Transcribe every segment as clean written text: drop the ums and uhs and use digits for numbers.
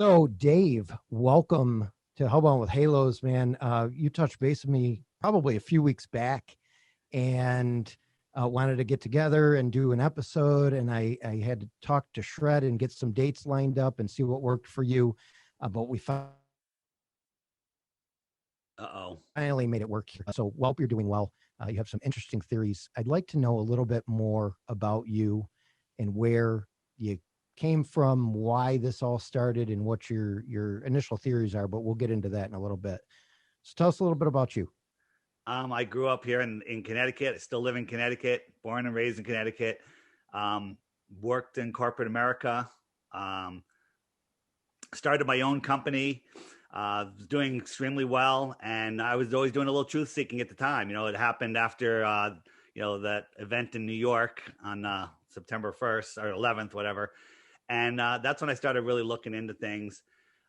So, Dave, welcome to Hellbound with Halos, man. You touched base with me probably a few weeks back and wanted to get together and do an episode. And I had to talk to Shred and get some dates lined up and see what worked for you. But we finally made it work here. So, well, you're doing well. You have some interesting theories. I'd like to know a little bit more about you and where you came from, why this all started, and what your initial theories are, but we'll get into that in a little bit. So tell us a little bit about you. I grew up here in Connecticut. I still live in Connecticut, born and raised in Connecticut. Worked in corporate America. Started my own company, doing extremely well. And I was always doing a little truth seeking at the time. You know, it happened after, that event in New York on September 1st or 11th, whatever. And that's when I started really looking into things.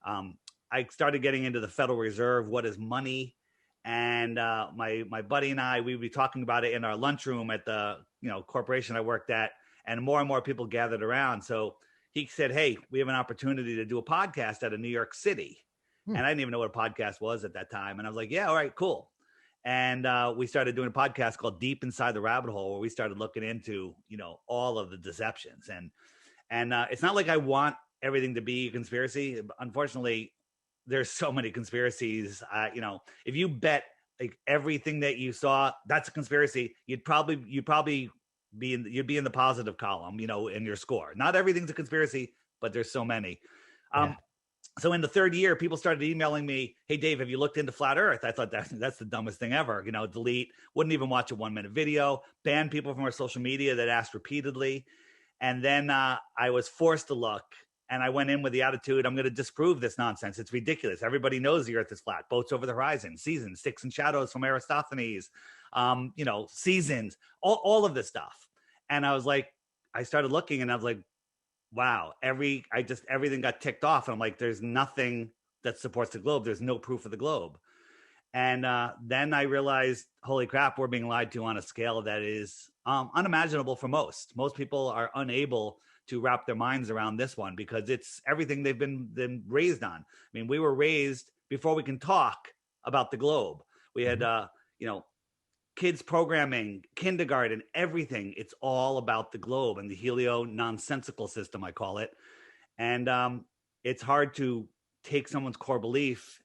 I started getting into the Federal Reserve. What is money? And my buddy and I, we'd be talking about it in our lunchroom at the corporation I worked at, and more people gathered around. So he said, "Hey, we have an opportunity to do a podcast out of New York City." And I didn't even know what a podcast was at that time. And I was like, "Yeah, all right, cool." And we started doing a podcast called Deep Inside the Rabbit Hole, where we started looking into all of the deceptions. And it's not like I want everything to be a conspiracy. Unfortunately, there's so many conspiracies. If you bet like everything that you saw, that's a conspiracy, you'd probably be in the positive column, in your score. Not everything's a conspiracy, but there's so many. So in the third year, people started emailing me, "Hey, Dave, have you looked into flat Earth?" I thought that's the dumbest thing ever. Delete, wouldn't even watch a 1-minute video, ban people from our social media that asked repeatedly. And then I was forced to look, and I went in with the attitude, I'm going to disprove this nonsense. It's ridiculous. Everybody knows the Earth is flat. Boats over the horizon, seasons, sticks and shadows from Aristophanes, seasons, all of this stuff. And I was like, I started looking, and I was like, wow, everything got ticked off. And I'm like, there's nothing that supports the globe. There's no proof of the globe. And then I realized, holy crap, we're being lied to on a scale that is unimaginable for most. Most people are unable to wrap their minds around this one because it's everything they've been raised on. I mean, we were raised before we can talk about the globe. We had, kids programming, kindergarten, everything. It's all about the globe and the helio-nonsensical system, I call it. And it's hard to take someone's core belief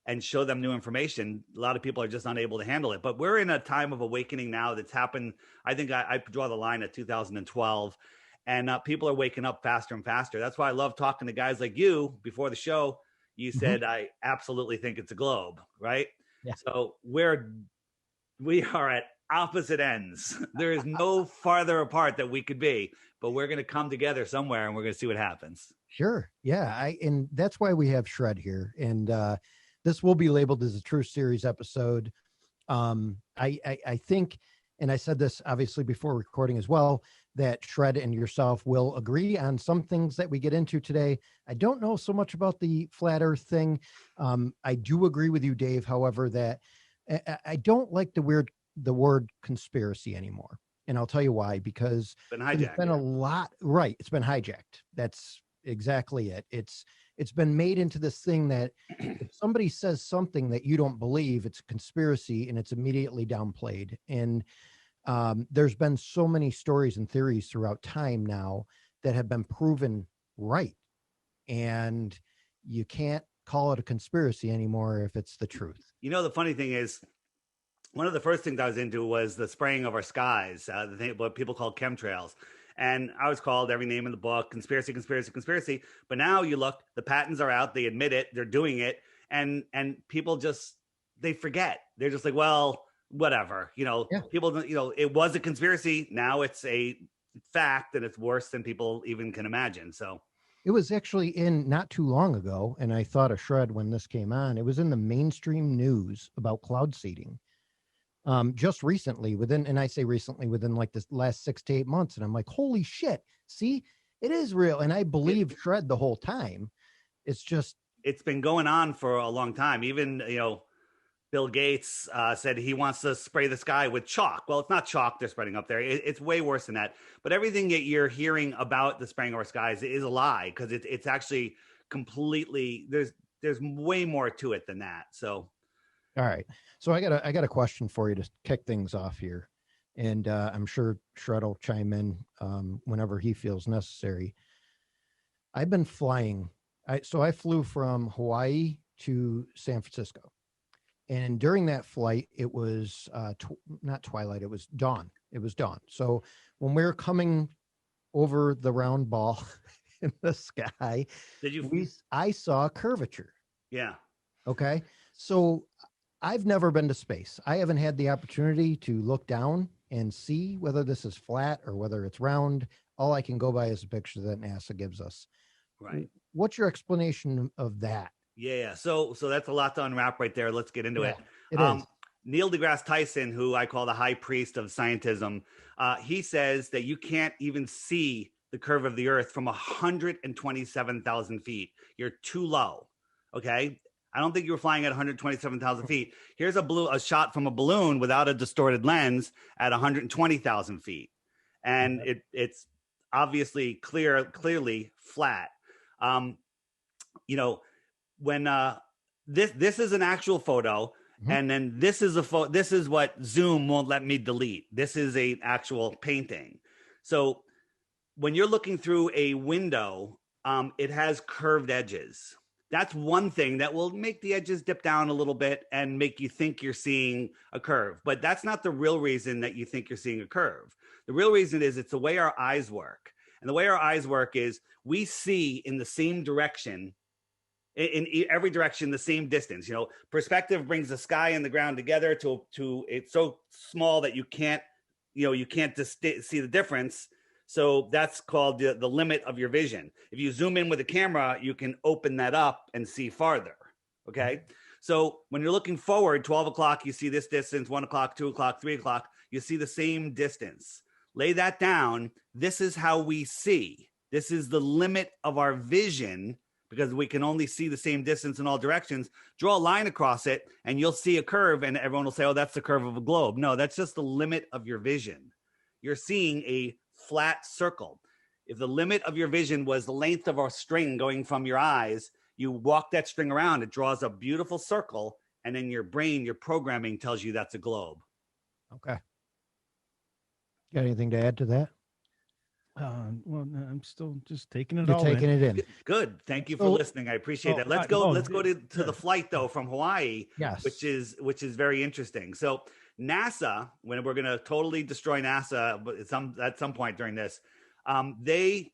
and show them new information. A lot of people are just unable to handle it. But we're in a time of awakening now that's happened. I think I draw the line at 2012. And people are waking up faster and faster. That's why I love talking to guys like you. Before the show, you said, I absolutely think it's a globe, right? Yeah. So we are at opposite ends. There is no farther apart that we could be. But we're going to come together somewhere, and we're going to see what happens. Sure. Yeah. And that's why we have Shred here. And this will be labeled as a True Series episode. I think, and I said this obviously before recording as well, that Shred and yourself will agree on some things that we get into today. I don't know so much about the flat Earth thing. I do agree with you, Dave, however, that I don't like the word conspiracy anymore. And I'll tell you why, because it's been a lot, right? It's been hijacked. That's exactly it. It's been made into this thing that if somebody says something that you don't believe, it's a conspiracy, and it's immediately downplayed. And there's been so many stories and theories throughout time now that have been proven right. And you can't call it a conspiracy anymore if it's the truth. The funny thing is, one of the first things I was into was the spraying of our skies, the thing what people call chemtrails. And I was called every name in the book, conspiracy. But now you look, the patents are out, they admit it, they're doing it. And people they forget. They're just like, well, whatever, people, it was a conspiracy. Now it's a fact, and it's worse than people even can imagine. So it was actually in not too long ago. And I thought of Shred when this came on, it was in the mainstream news about cloud seeding. Just recently and I say recently within like this last 6 to 8 months. And I'm like, holy shit, see, it is real. And I believed Shred the whole time. It's been going on for a long time. Even, Bill Gates said he wants to spray the sky with chalk. Well, it's not chalk they're spreading up there. It's way worse than that. But everything that you're hearing about the spraying of our skies is a lie, because it's actually completely, there's way more to it than that. So, all right. So I got a question for you to kick things off here. And I'm sure Shred will chime in whenever he feels necessary. I've been flying. So I flew from Hawaii to San Francisco. And during that flight, it was not twilight, it was dawn. It was dawn. So when we were coming over the round ball in the sky, I saw curvature. Yeah. Okay. So I've never been to space. I haven't had the opportunity to look down and see whether this is flat or whether it's round. All I can go by is a picture that NASA gives us. Right. What's your explanation of that? Yeah. So that's a lot to unwrap right there. Let's get into it. It is. Neil deGrasse Tyson, who I call the high priest of scientism, he says that you can't even see the curve of the Earth from 127,000 feet. You're too low. Okay. I don't think you were flying at 127,000 feet. Here's a shot from a balloon without a distorted lens at 120,000 feet. And it's obviously clearly flat. When this is an actual photo, and then this is this is what Zoom won't let me delete. This is a actual painting. So when you're looking through a window, it has curved edges. That's one thing that will make the edges dip down a little bit and make you think you're seeing a curve. But that's not the real reason that you think you're seeing a curve. The real reason is it's the way our eyes work. And the way our eyes work is we see in the same direction, in every direction, the same distance. Perspective brings the sky and the ground together to it's so small that you can't just see the difference. So that's called the limit of your vision. If you zoom in with a camera, you can open that up and see farther. Okay. So when you're looking forward, 12 o'clock, you see this distance, 1 o'clock, 2 o'clock, 3 o'clock, you see the same distance. Lay that down. This is how we see. This is the limit of our vision because we can only see the same distance in all directions. Draw a line across it and you'll see a curve and everyone will say, oh, that's the curve of a globe. No, that's just the limit of your vision. You're seeing a flat circle. If the limit of your vision was the length of a string going from your eyes, you walk that string around, it draws a beautiful circle, and then your brain, your programming tells you that's a globe. Okay. Got anything to add to that? Well, I'm still just taking it You're all taking it in. Good. Thank you for listening. I appreciate that. Let's go to the flight though from Hawaii, yes, which is very interesting. So NASA, when we're going to totally destroy NASA at some point during this, they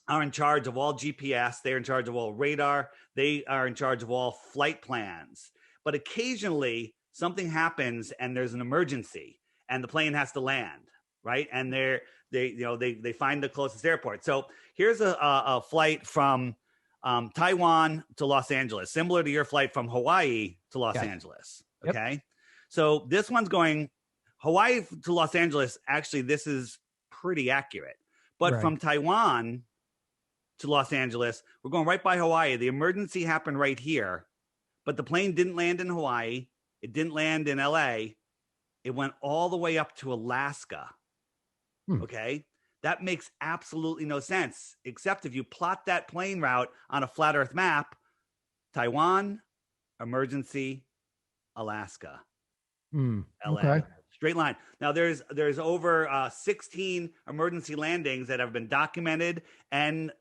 are in charge of all GPS. They're in charge of all radar. They are in charge of all flight plans. But occasionally something happens and there's an emergency and the plane has to land, right? And they find the closest airport. So here's a flight from Taiwan to Los Angeles, similar to your flight from Hawaii to Los Angeles. Okay. Yep. So this one's going Hawaii to Los Angeles. Actually, this is pretty accurate. But from Taiwan to Los Angeles, we're going right by Hawaii. The emergency happened right here, but the plane didn't land in Hawaii. It didn't land in LA. It went all the way up to Alaska. Okay. That makes absolutely no sense, except if you plot that plane route on a flat Earth map, Taiwan, emergency, Alaska. LA. Okay. Straight line. Now there's over 16 emergency landings that have been documented and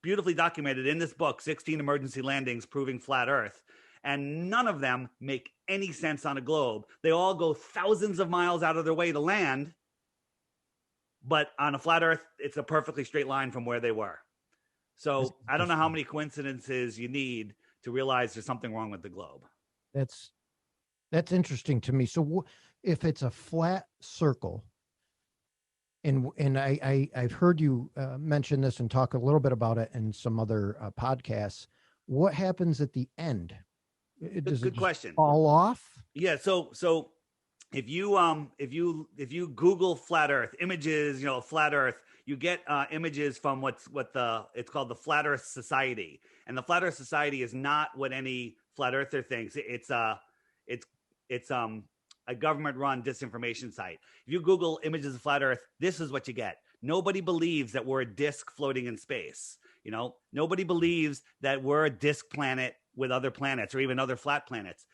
beautifully documented in this book, 16 emergency landings proving flat Earth. And none of them make any sense on a globe. They all go thousands of miles out of their way to land. But on a flat Earth, it's a perfectly straight line from where they were. So I don't know how many coincidences you need to realize there's something wrong with the globe. That's interesting to me. So if it's a flat circle, and I've heard you mention this and talk a little bit about it in some other podcasts, what happens at the end? Does it question. Fall off? Yeah. So if you Google flat Earth images, flat Earth, you get images from it's called the Flat Earth Society, and the Flat Earth Society is not what any flat earther thinks. It's a government-run disinformation site. If you Google images of flat Earth, this is what you get. Nobody believes that we're a disk floating in space. You know, nobody believes that we're a disk planet with other planets or even other flat planets.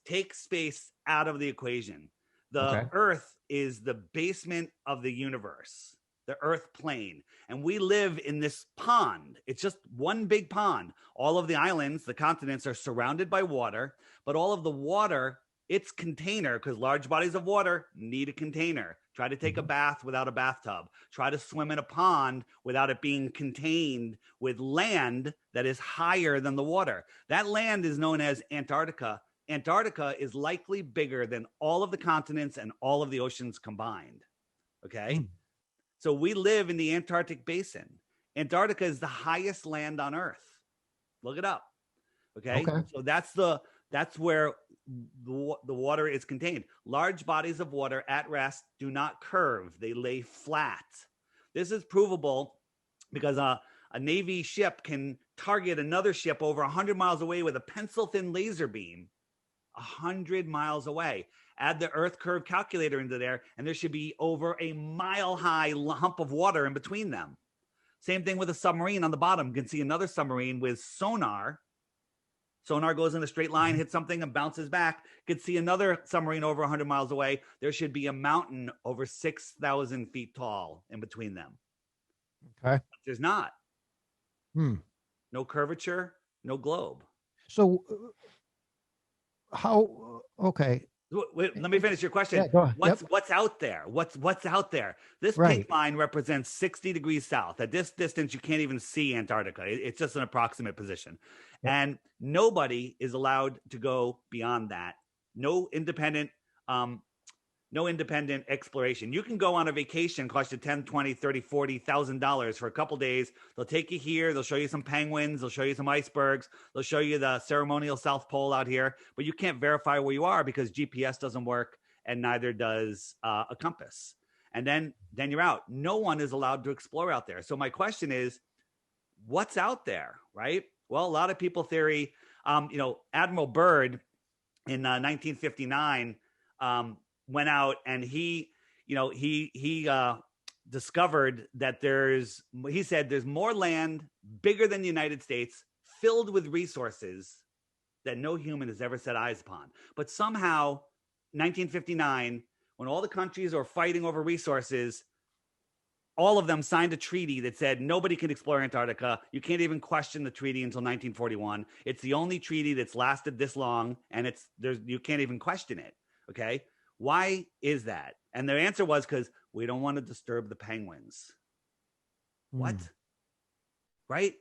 Take space out of the equation. The Earth is the basement of the universe, the Earth plane. And we live in this pond. It's just one big pond. All of the islands, the continents, are surrounded by water, but all of the water, its container, because large bodies of water need a container. Try to take a bath without a bathtub. Try to swim in a pond without it being contained with land that is higher than the water. That land is known as Antarctica. Antarctica is likely bigger than all of the continents and all of the oceans combined. Okay? So we live in the Antarctic basin. Antarctica is the highest land on Earth. Look it up. Okay? So that's where the water is contained. Large bodies of water at rest do not curve. They lay flat. This is provable because a Navy ship can target another ship over 100 miles away with a pencil-thin laser beam 100 miles away. Add the Earth curve calculator into there, and there should be over a mile-high hump of water in between them. Same thing with a submarine on the bottom. You can see another submarine with sonar. Sonar goes in a straight line, hits something, and bounces back. You can see another submarine over 100 miles away. There should be a mountain over 6,000 feet tall in between them. Okay. But there's not. No curvature, no globe. So how, Wait, let me finish your question. Yeah, go ahead. What's out there? What's out there? This pink line represents 60 degrees south. At this distance, you can't even see Antarctica. It's just an approximate position. Yep. And nobody is allowed to go beyond that. No independent exploration. You can go on a vacation, cost you $10, $20, $30, $40,000 for a couple days. They'll take you here. They'll show you some penguins. They'll show you some icebergs. They'll show you the ceremonial South Pole out here, but you can't verify where you are because GPS doesn't work and neither does a compass. And then you're out. No one is allowed to explore out there. So my question is, what's out there, right? Well, a lot of people theory, Admiral Byrd in 1959, went out and he discovered that there's more land bigger than the United States filled with resources that no human has ever set eyes upon. But somehow 1959, when all the countries are fighting over resources, all of them signed a treaty that said nobody can explore Antarctica. You can't even question the treaty until 1941. It's the only treaty that's lasted this long, and you can't even question it. Okay. Why is that? And their answer was because we don't want to disturb the penguins. What? Right?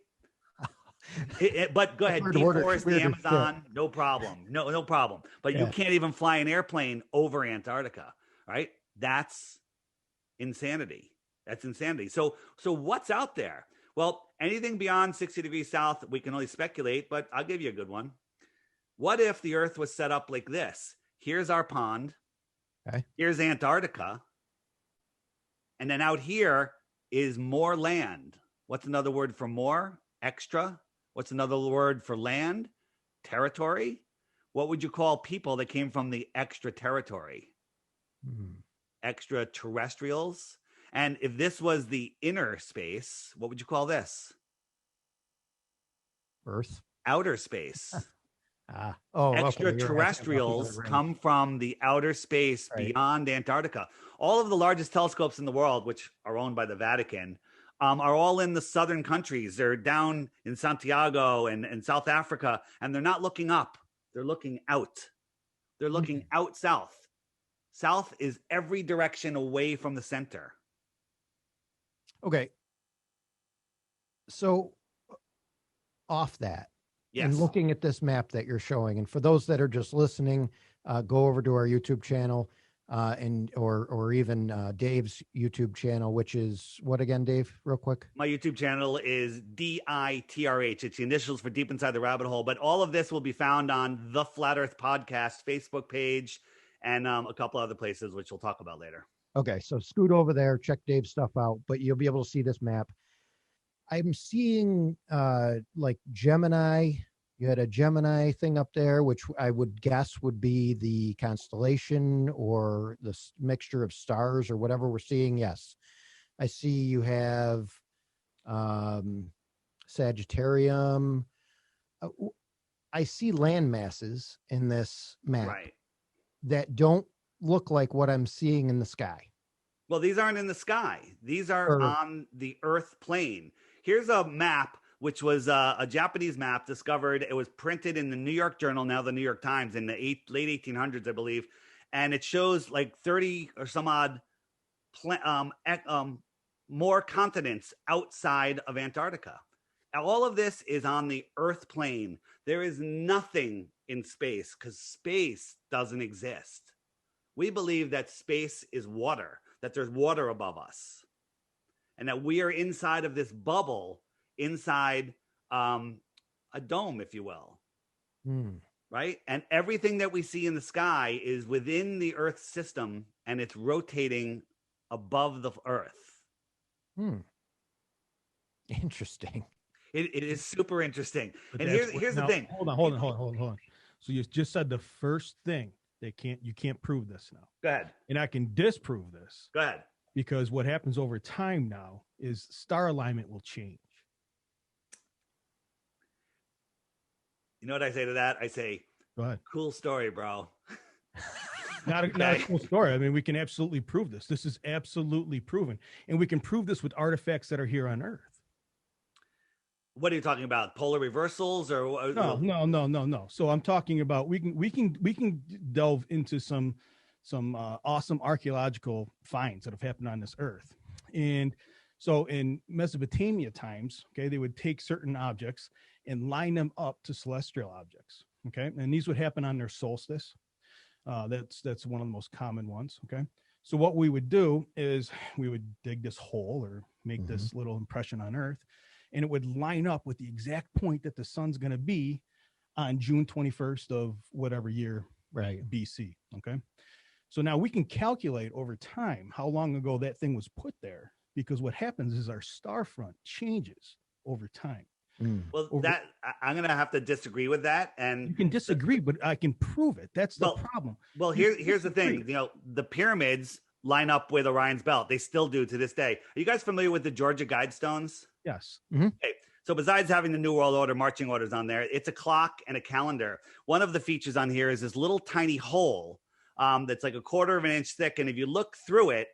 But go ahead. Deforest the Amazon, no problem. No problem. But you can't even fly an airplane over Antarctica, right? That's insanity. That's insanity. So what's out there? Well, anything beyond 60 degrees south, we can only speculate, but I'll give you a good one. What if the Earth was set up like this? Here's our pond. Okay. Here's Antarctica. And then out here is more land. What's another word for more? Extra. What's another word for land? Territory. What would you call people that came from the extra territory? Extraterrestrials. And if this was the inner space, what would you call this? Earth. Outer space. Extraterrestrials come from the outer space beyond Antarctica. All of the largest telescopes in the world, which are owned by the Vatican, are all in the southern countries. They're down in Santiago and South Africa, and they're not looking up. They're looking out. They're looking out south. South is every direction away from the center. Okay. So off that. Yes. And looking at this map that you're showing, and for those that are just listening, go over to our YouTube channel or even Dave's YouTube channel, which is what again, Dave, real quick? My YouTube channel is DITRH. It's the initials for Deep Inside the Rabbit Hole. But all of this will be found on the Flat Earth Podcast Facebook page and a couple other places, which we'll talk about later. Okay, so scoot over there, check Dave's stuff out, but you'll be able to see this map. I'm seeing like Gemini. You had a Gemini thing up there, which I would guess would be the constellation or the mixture of stars or whatever we're seeing. Yes. I see you have Sagittarium. I see land masses in this map Right. that don't look like what I'm seeing in the sky. Well, these aren't in the sky. These are Or- on the Earth plane. Here's a map, which was a Japanese map discovered. It was printed in the New York Journal, now the New York Times, in the late 1800s, I believe. And it shows like 30 or some odd more continents outside of Antarctica. All of this is on the Earth plane. There is nothing in space because space doesn't exist. We believe that space is water, that there's water above us, and that we are inside of this bubble, inside a dome, if you will. Right? And everything that we see in the sky is within the Earth system, and it's rotating above the Earth. Interesting. It is super interesting. But And here's the thing. Hold on. So you just said the first thing you can't prove this now. Go ahead. And I can disprove this. Go ahead. Because what happens over time now is star alignment will change. You know what I say to that? I say, Go ahead. Cool story, bro. Not a cool story. I mean, we can absolutely prove this. This is absolutely proven. And we can prove this with artifacts that are here on Earth. What are you talking about? Polar reversals or No. So I'm talking about we can delve into some awesome archaeological finds that have happened on this Earth. And so in Mesopotamia times, okay, they would take certain objects and line them up to celestial objects. Okay, and these would happen on their solstice. That's one of the most common ones. Okay, so what we would do is we would dig this hole or make this little impression on Earth, and it would line up with the exact point that the sun's going to be on June 21st of whatever year, right, BC. Okay, so now we can calculate over time how long ago that thing was put there, because what happens is our star front changes over time. Well, I'm going to have to disagree with that. And you can disagree, but I can prove it. That's the problem. Well, here's the thing. You know, the pyramids line up with Orion's belt. They still do to this day. Are you guys familiar with the Georgia Guidestones? Yes. Okay. So besides having the New World Order marching orders on there, it's a clock and a calendar. One of the features on here is this little tiny hole that's like a quarter of an inch thick. And if you look through it,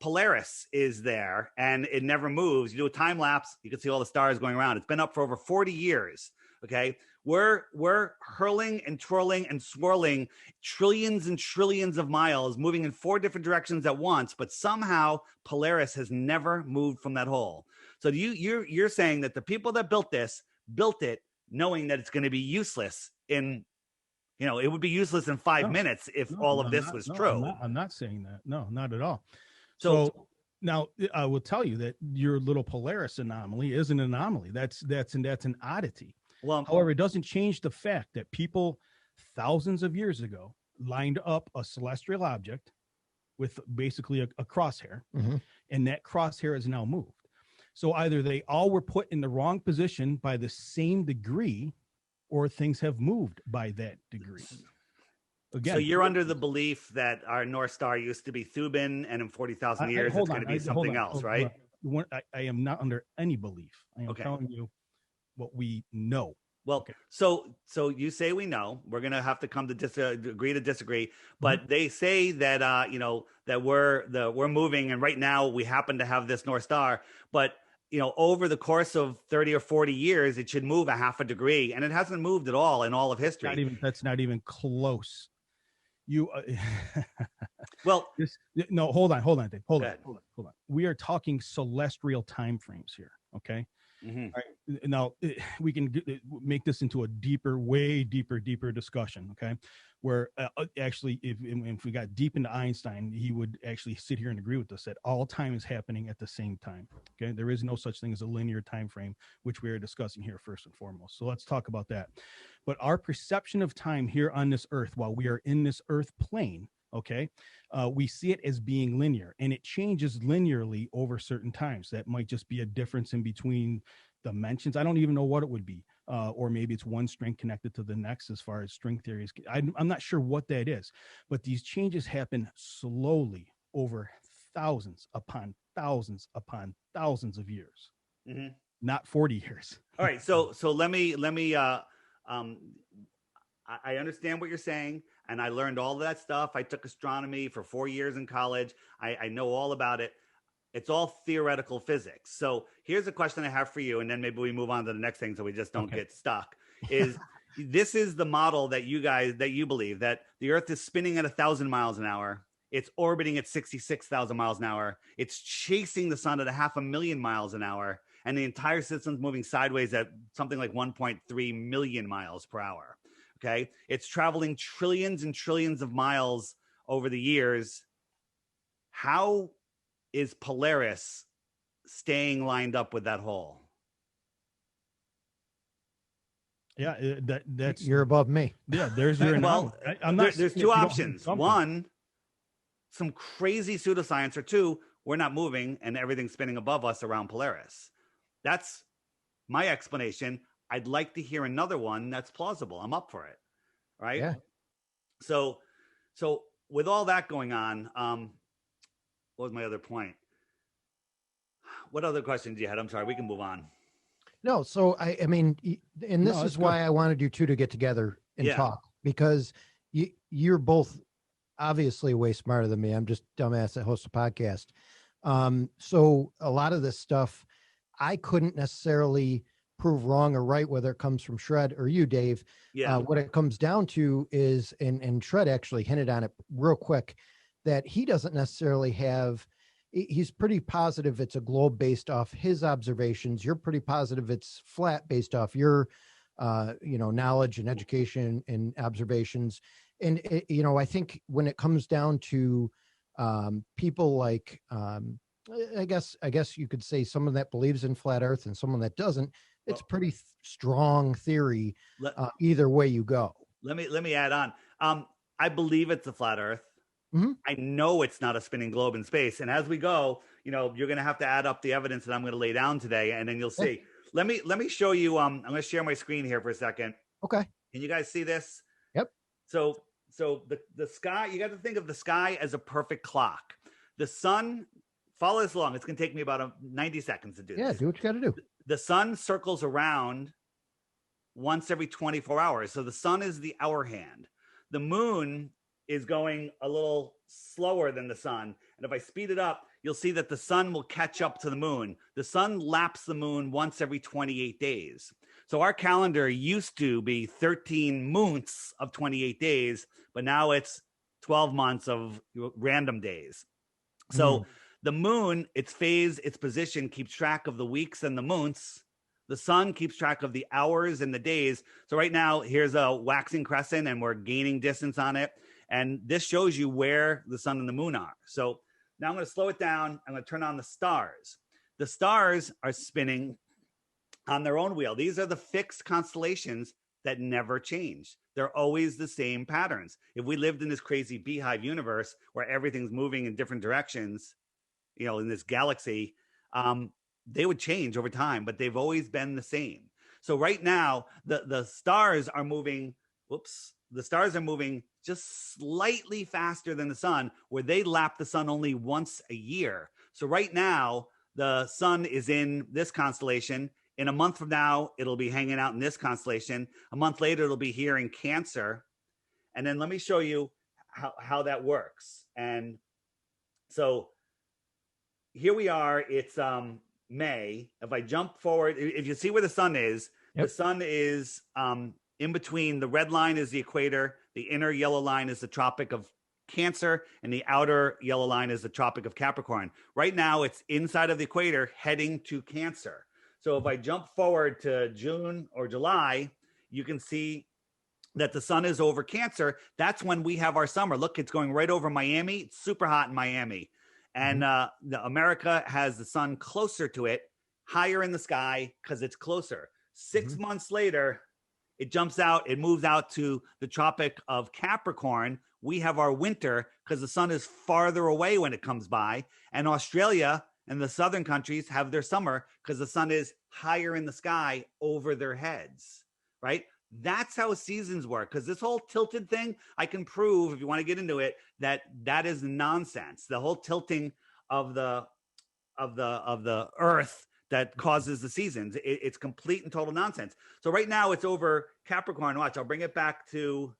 Polaris is there and it never moves. You do a time lapse, you can see all the stars going around. It's been up for over 40 years. Okay. We're hurling and twirling and swirling trillions and trillions of miles, moving in 4 different directions at once, but somehow Polaris has never moved from that hole. So you're saying that the people that built it knowing that it's going to be useless in, you know, it would be useless in 5 minutes if all of this was true. I'm not saying that. No, not at all. So now I will tell you that your little Polaris anomaly is an anomaly. That's an oddity. Well, however, it doesn't change the fact that people thousands of years ago lined up a celestial object with basically a crosshair, and that crosshair is now moved. So either they all were put in the wrong position by the same degree, or things have moved by that degree. Again, so you're under the belief that our North Star used to be Thuban, and in 40,000 years it's going to be something else, right? I am not under any belief. I am telling you what we know. Well, so you say we know. We're going to have to come to agree to disagree. But they say that you know, that we're moving, and right now we happen to have this North Star, but you know, over the course of 30 or 40 years, it should move a half a degree, and it hasn't moved at all in all of history. That's not even close. You well, no, hold on, Dave. Hold on. We are talking celestial time frames here. Okay. All right. Now we can make this into a way deeper discussion. Okay, where actually, if we got deep into Einstein, he would actually sit here and agree with us that all time is happening at the same time. Okay, there is no such thing as a linear time frame, which we are discussing here first and foremost. So let's talk about that. But our perception of time here on this Earth, while we are in this Earth plane, okay, we see it as being linear, and it changes linearly over certain times. That might just be a difference in between dimensions. I don't even know what it would be, or maybe it's one string connected to the next as far as string theory is. I'm not sure what that is, but these changes happen slowly over thousands upon thousands upon thousands of years. not 40 years. All right. So let me, I understand what you're saying. And I learned all of that stuff. I took astronomy for 4 years in college. I know all about it. It's all theoretical physics. So here's a question I have for you. And then maybe we move on to the next thing so we just don't get stuck. This is the model that you believe, that the Earth is spinning at 1,000 miles an hour. It's orbiting at 66,000 miles an hour. It's chasing the sun at 500,000 miles an hour. And the entire system's moving sideways at something like 1.3 million miles per hour. Okay. It's traveling trillions and trillions of miles over the years. How is Polaris staying lined up with that hole? Yeah, that's you're above me. Yeah, there's your well. There's two options. One, some crazy pseudoscience, or two, we're not moving and everything's spinning above us around Polaris. That's my explanation. I'd like to hear another one that's plausible. I'm up for it. Right. Yeah. So with all that going on, what was my other point? What other questions you had? I'm sorry. We can move on. No. So I mean, and this is why I wanted you two to get together and talk, because you're both obviously way smarter than me. I'm just dumbass that hosts a podcast. So a lot of this stuff I couldn't necessarily prove wrong or right, whether it comes from Shred or you, Dave. Yeah. What it comes down to is, and Shred actually hinted on it real quick, that he doesn't necessarily have, he's pretty positive it's a globe based off his observations. You're pretty positive it's flat based off your, knowledge and education and observations. And, I think when it comes down to people like, I guess you could say someone that believes in flat Earth and someone that doesn't, it's pretty strong theory either way you go. Let me add on. I believe it's a flat Earth. Mm-hmm. I know it's not a spinning globe in space. And as we go, you're going to have to add up the evidence that I'm going to lay down today, and then you'll see. Let me show you. I'm going to share my screen here for a second. Okay. Can you guys see this? Yep. So the sky, you got to think of the sky as a perfect clock. The sun, follow this along. It's going to take me about 90 seconds to do this. Yeah, do what you got to do. The sun circles around once every 24 hours. So the sun is the hour hand. The moon is going a little slower than the sun. And if I speed it up, you'll see that the sun will catch up to the moon. The sun laps the moon once every 28 days. So our calendar used to be 13 months of 28 days, but now it's 12 months of random days. So the moon, its phase, its position keeps track of the weeks and the months. The sun keeps track of the hours and the days. So right now, here's a waxing crescent and we're gaining distance on it. And this shows you where the sun and the moon are. So now I'm going to slow it down. I'm going to turn on the stars. The stars are spinning on their own wheel. These are the fixed constellations that never change. They're always the same patterns. If we lived in this crazy beehive universe where everything's moving in different directions, in this galaxy, they would change over time, but they've always been the same. So right now, the stars are moving, the stars are moving just slightly faster than the sun, where they lap the sun only once a year. So right now, the sun is in this constellation. In a month from now, it'll be hanging out in this constellation. A month later, it'll be here in Cancer. And then let me show you how that works. And so here we are. It's May. If I jump forward, if you see where the sun is, the sun is in between. The red line is the equator. The inner yellow line is the Tropic of Cancer, and the outer yellow line is the Tropic of Capricorn. Right now, it's inside of the equator heading to Cancer. So if I jump forward to June or July, you can see that the sun is over Cancer. That's when we have our summer. Look, it's going right over Miami. It's super hot in Miami. And America has the sun closer to it, higher in the sky, because it's closer. 6 months later, it jumps out. It moves out to the Tropic of Capricorn. We have our winter because the sun is farther away when it comes by. And Australia and the southern countries have their summer because the sun is higher in the sky over their heads, right? That's how seasons work. Because this whole tilted thing, I can prove, if you want to get into it, that is nonsense. The whole tilting of the Earth that causes the seasons. It's complete and total nonsense. So right now it's over Capricorn. Watch, I'll bring it back to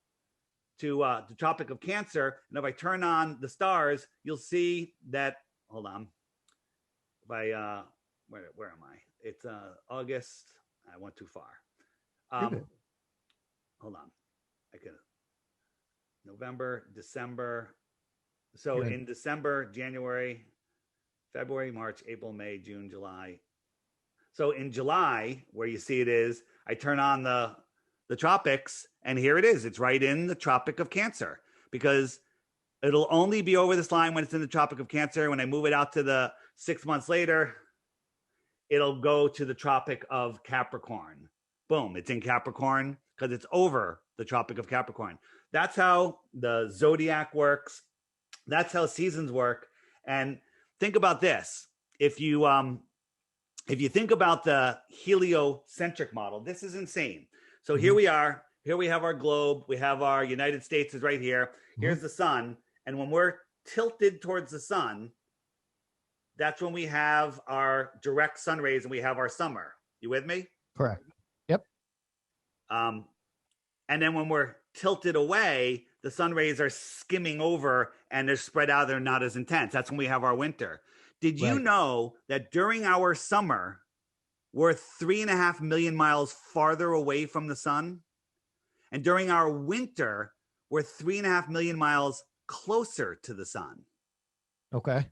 the Tropic of Cancer. And if I turn on the stars, you'll see that, hold on. If I, where am I? It's August. I went too far. Hold on. I can, November, December. So in December, January, February, March, April, May, June, July. So in July, where you see it is, I turn on the tropics, and here it is. It's right in the Tropic of Cancer, because it'll only be over this line when it's in the Tropic of Cancer. When I move it out to the 6 months later, it'll go to the Tropic of Capricorn. Boom, it's in Capricorn because it's over the Tropic of Capricorn. That's how the zodiac works. That's how seasons work. And think about this. If you think about the heliocentric model, this is insane. So here we are. Here we have our globe. We have our United States is right here. Here's the sun. And when we're tilted towards the sun, that's when we have our direct sun rays and we have our summer. You with me? Correct. Yep. And then when we're tilted away, the sun rays are skimming over and they're spread out. They're not as intense. That's when we have our winter. Did you know that during our summer, we're 3.5 million miles farther away from the sun? And during our winter, we're 3.5 million miles closer to the sun. Okay.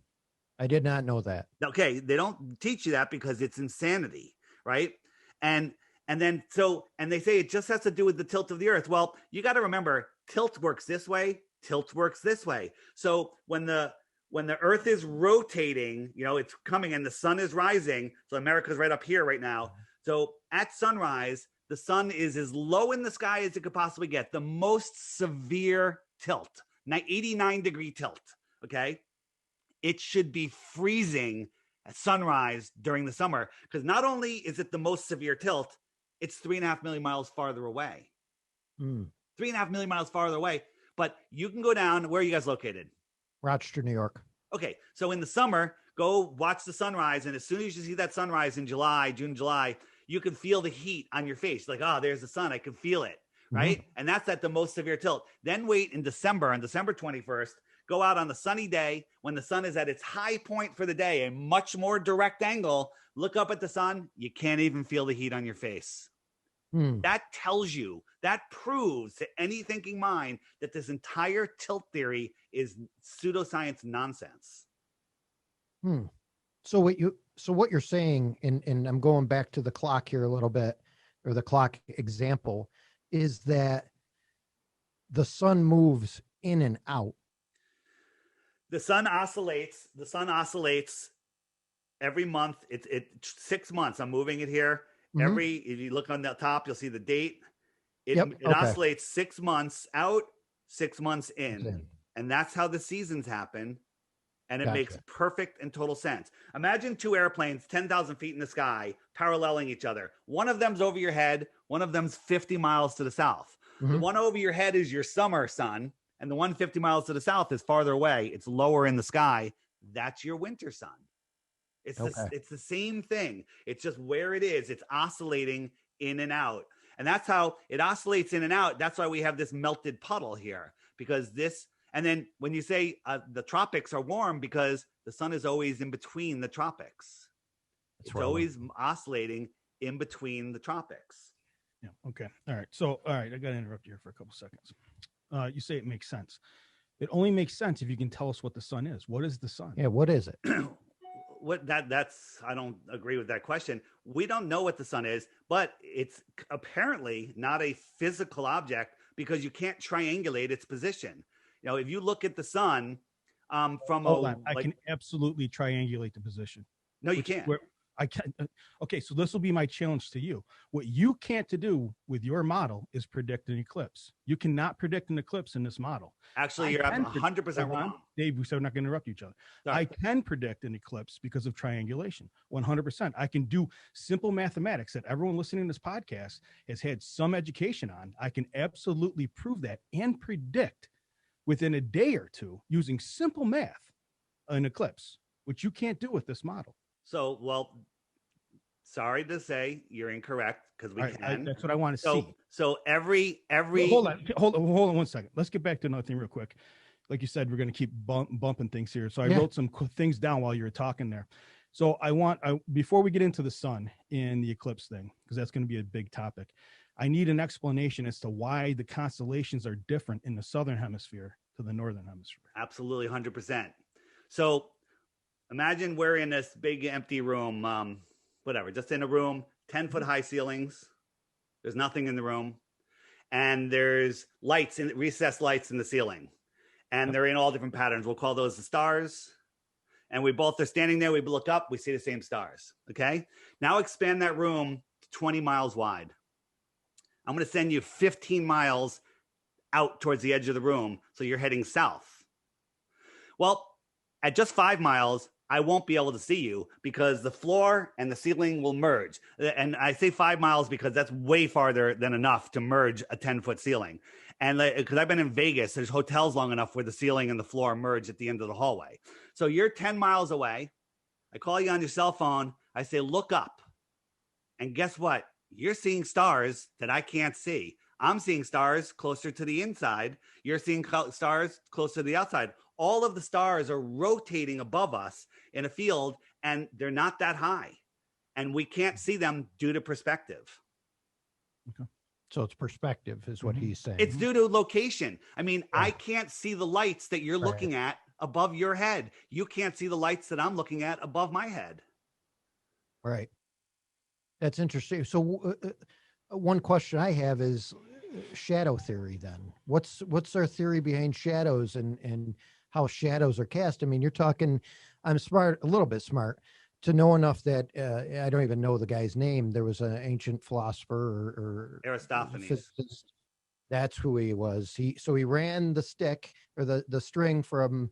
I did not know that. Okay. They don't teach you that because it's insanity, right? And then they say it just has to do with the tilt of the earth. Well, you got to remember, tilt works this way, tilt works this way. So when the earth is rotating, it's coming and the sun is rising. So America's right up here right now. So at sunrise, the sun is as low in the sky as it could possibly get. The most severe tilt, 89-degree tilt. Okay. It should be freezing at sunrise during the summer, because not only is it the most severe tilt, it's 3.5 million miles farther away. 3.5 million miles farther away. But you can go down. Where are you guys located? Rochester, New York. Okay. So in the summer, go watch the sunrise. And as soon as you see that sunrise in June, July, you can feel the heat on your face. Like, oh, there's the sun. I can feel it. Right. And that's at the most severe tilt. Then wait in December, on December 21st, go out on the sunny day when the sun is at its high point for the day, a much more direct angle. Look up at the sun. You can't even feel the heat on your face. That tells you, that proves to any thinking mind that this entire tilt theory is pseudoscience nonsense. So what you're saying, and I'm going back to the clock here a little bit, or the clock example, is that the sun moves in and out. The sun oscillates every month. It's 6 months. I'm moving it here. If you look on the top, you'll see the date. It oscillates 6 months out, 6 months in. And that's how the seasons happen. And it makes perfect and total sense. Imagine two airplanes 10,000 feet in the sky paralleling each other. One of them's over your head. One of them's 50 miles to the south. The one over your head is your summer sun. And the one 50 miles to the south is farther away. It's lower in the sky. That's your winter sun. It's the same thing. It's just where it is. It's oscillating in and out. And that's how it oscillates in and out. That's why we have this melted puddle here, because and then when you say the tropics are warm, because the sun is always in between the tropics. It's always oscillating in between the tropics. Yeah. Okay. All right. So, I got to interrupt you here for a couple seconds. You say it makes sense. It only makes sense if you can tell us what the sun is. What is the sun? Yeah. What is it? I don't agree with that question. We don't know what the sun is, but it's apparently not a physical object because you can't triangulate its position. If you look at the sun I can absolutely triangulate the position. No, you can't. I can't. Okay, so this will be my challenge to you. What you can't do with your model is predict an eclipse. You cannot predict an eclipse in this model. Actually, you're 100% wrong. Dave, we said we're not going to interrupt each other. Sorry. I can predict an eclipse because of triangulation, 100%. I can do simple mathematics that everyone listening to this podcast has had some education on. I can absolutely prove that and predict within a day or two using simple math an eclipse, which you can't do with this model. So, well, sorry to say you're incorrect because we can. That's what I want to see. So every hold on 1 second. Let's get back to another thing real quick. Like you said, we're going to keep bumping things here. So I wrote some things down while you were talking there. So before we get into the sun and the eclipse thing, because that's going to be a big topic, I need an explanation as to why the constellations are different in the southern hemisphere to the northern hemisphere. Absolutely, 100%. So imagine we're in this big empty room, just in a room, 10-foot high ceilings. There's nothing in the room. And there's recessed lights in the ceiling. And they're in all different patterns. We'll call those the stars. And we both are standing there. We look up, we see the same stars. Okay. Now expand that room to 20 miles wide. I'm going to send you 15 miles out towards the edge of the room. So you're heading south. Well, at just 5 miles, I won't be able to see you because the floor and the ceiling will merge. And I say 5 miles because that's way farther than enough to merge a 10-foot ceiling. And because I've been in Vegas, there's hotels long enough where the ceiling and the floor merge at the end of the hallway. So you're 10 miles away. I call you on your cell phone. I say, look up. And guess what? You're seeing stars that I can't see. I'm seeing stars closer to the inside. You're seeing stars closer to the outside. All of the stars are rotating above us in a field, and they're not that high. And we can't see them due to perspective. Okay. So it's perspective is what he's saying. It's due to location. I mean, I can't see the lights that you're looking at above your head. You can't see the lights that I'm looking at above my head. Right. That's interesting. So one question I have is shadow theory then. What's our theory behind shadows and how shadows are cast? I mean, you're talking, I'm smart, a little bit smart, to know enough that I don't even know the guy's name. There was an ancient philosopher or Aristophanes. Physicist. That's who he was. He ran the stick or the string from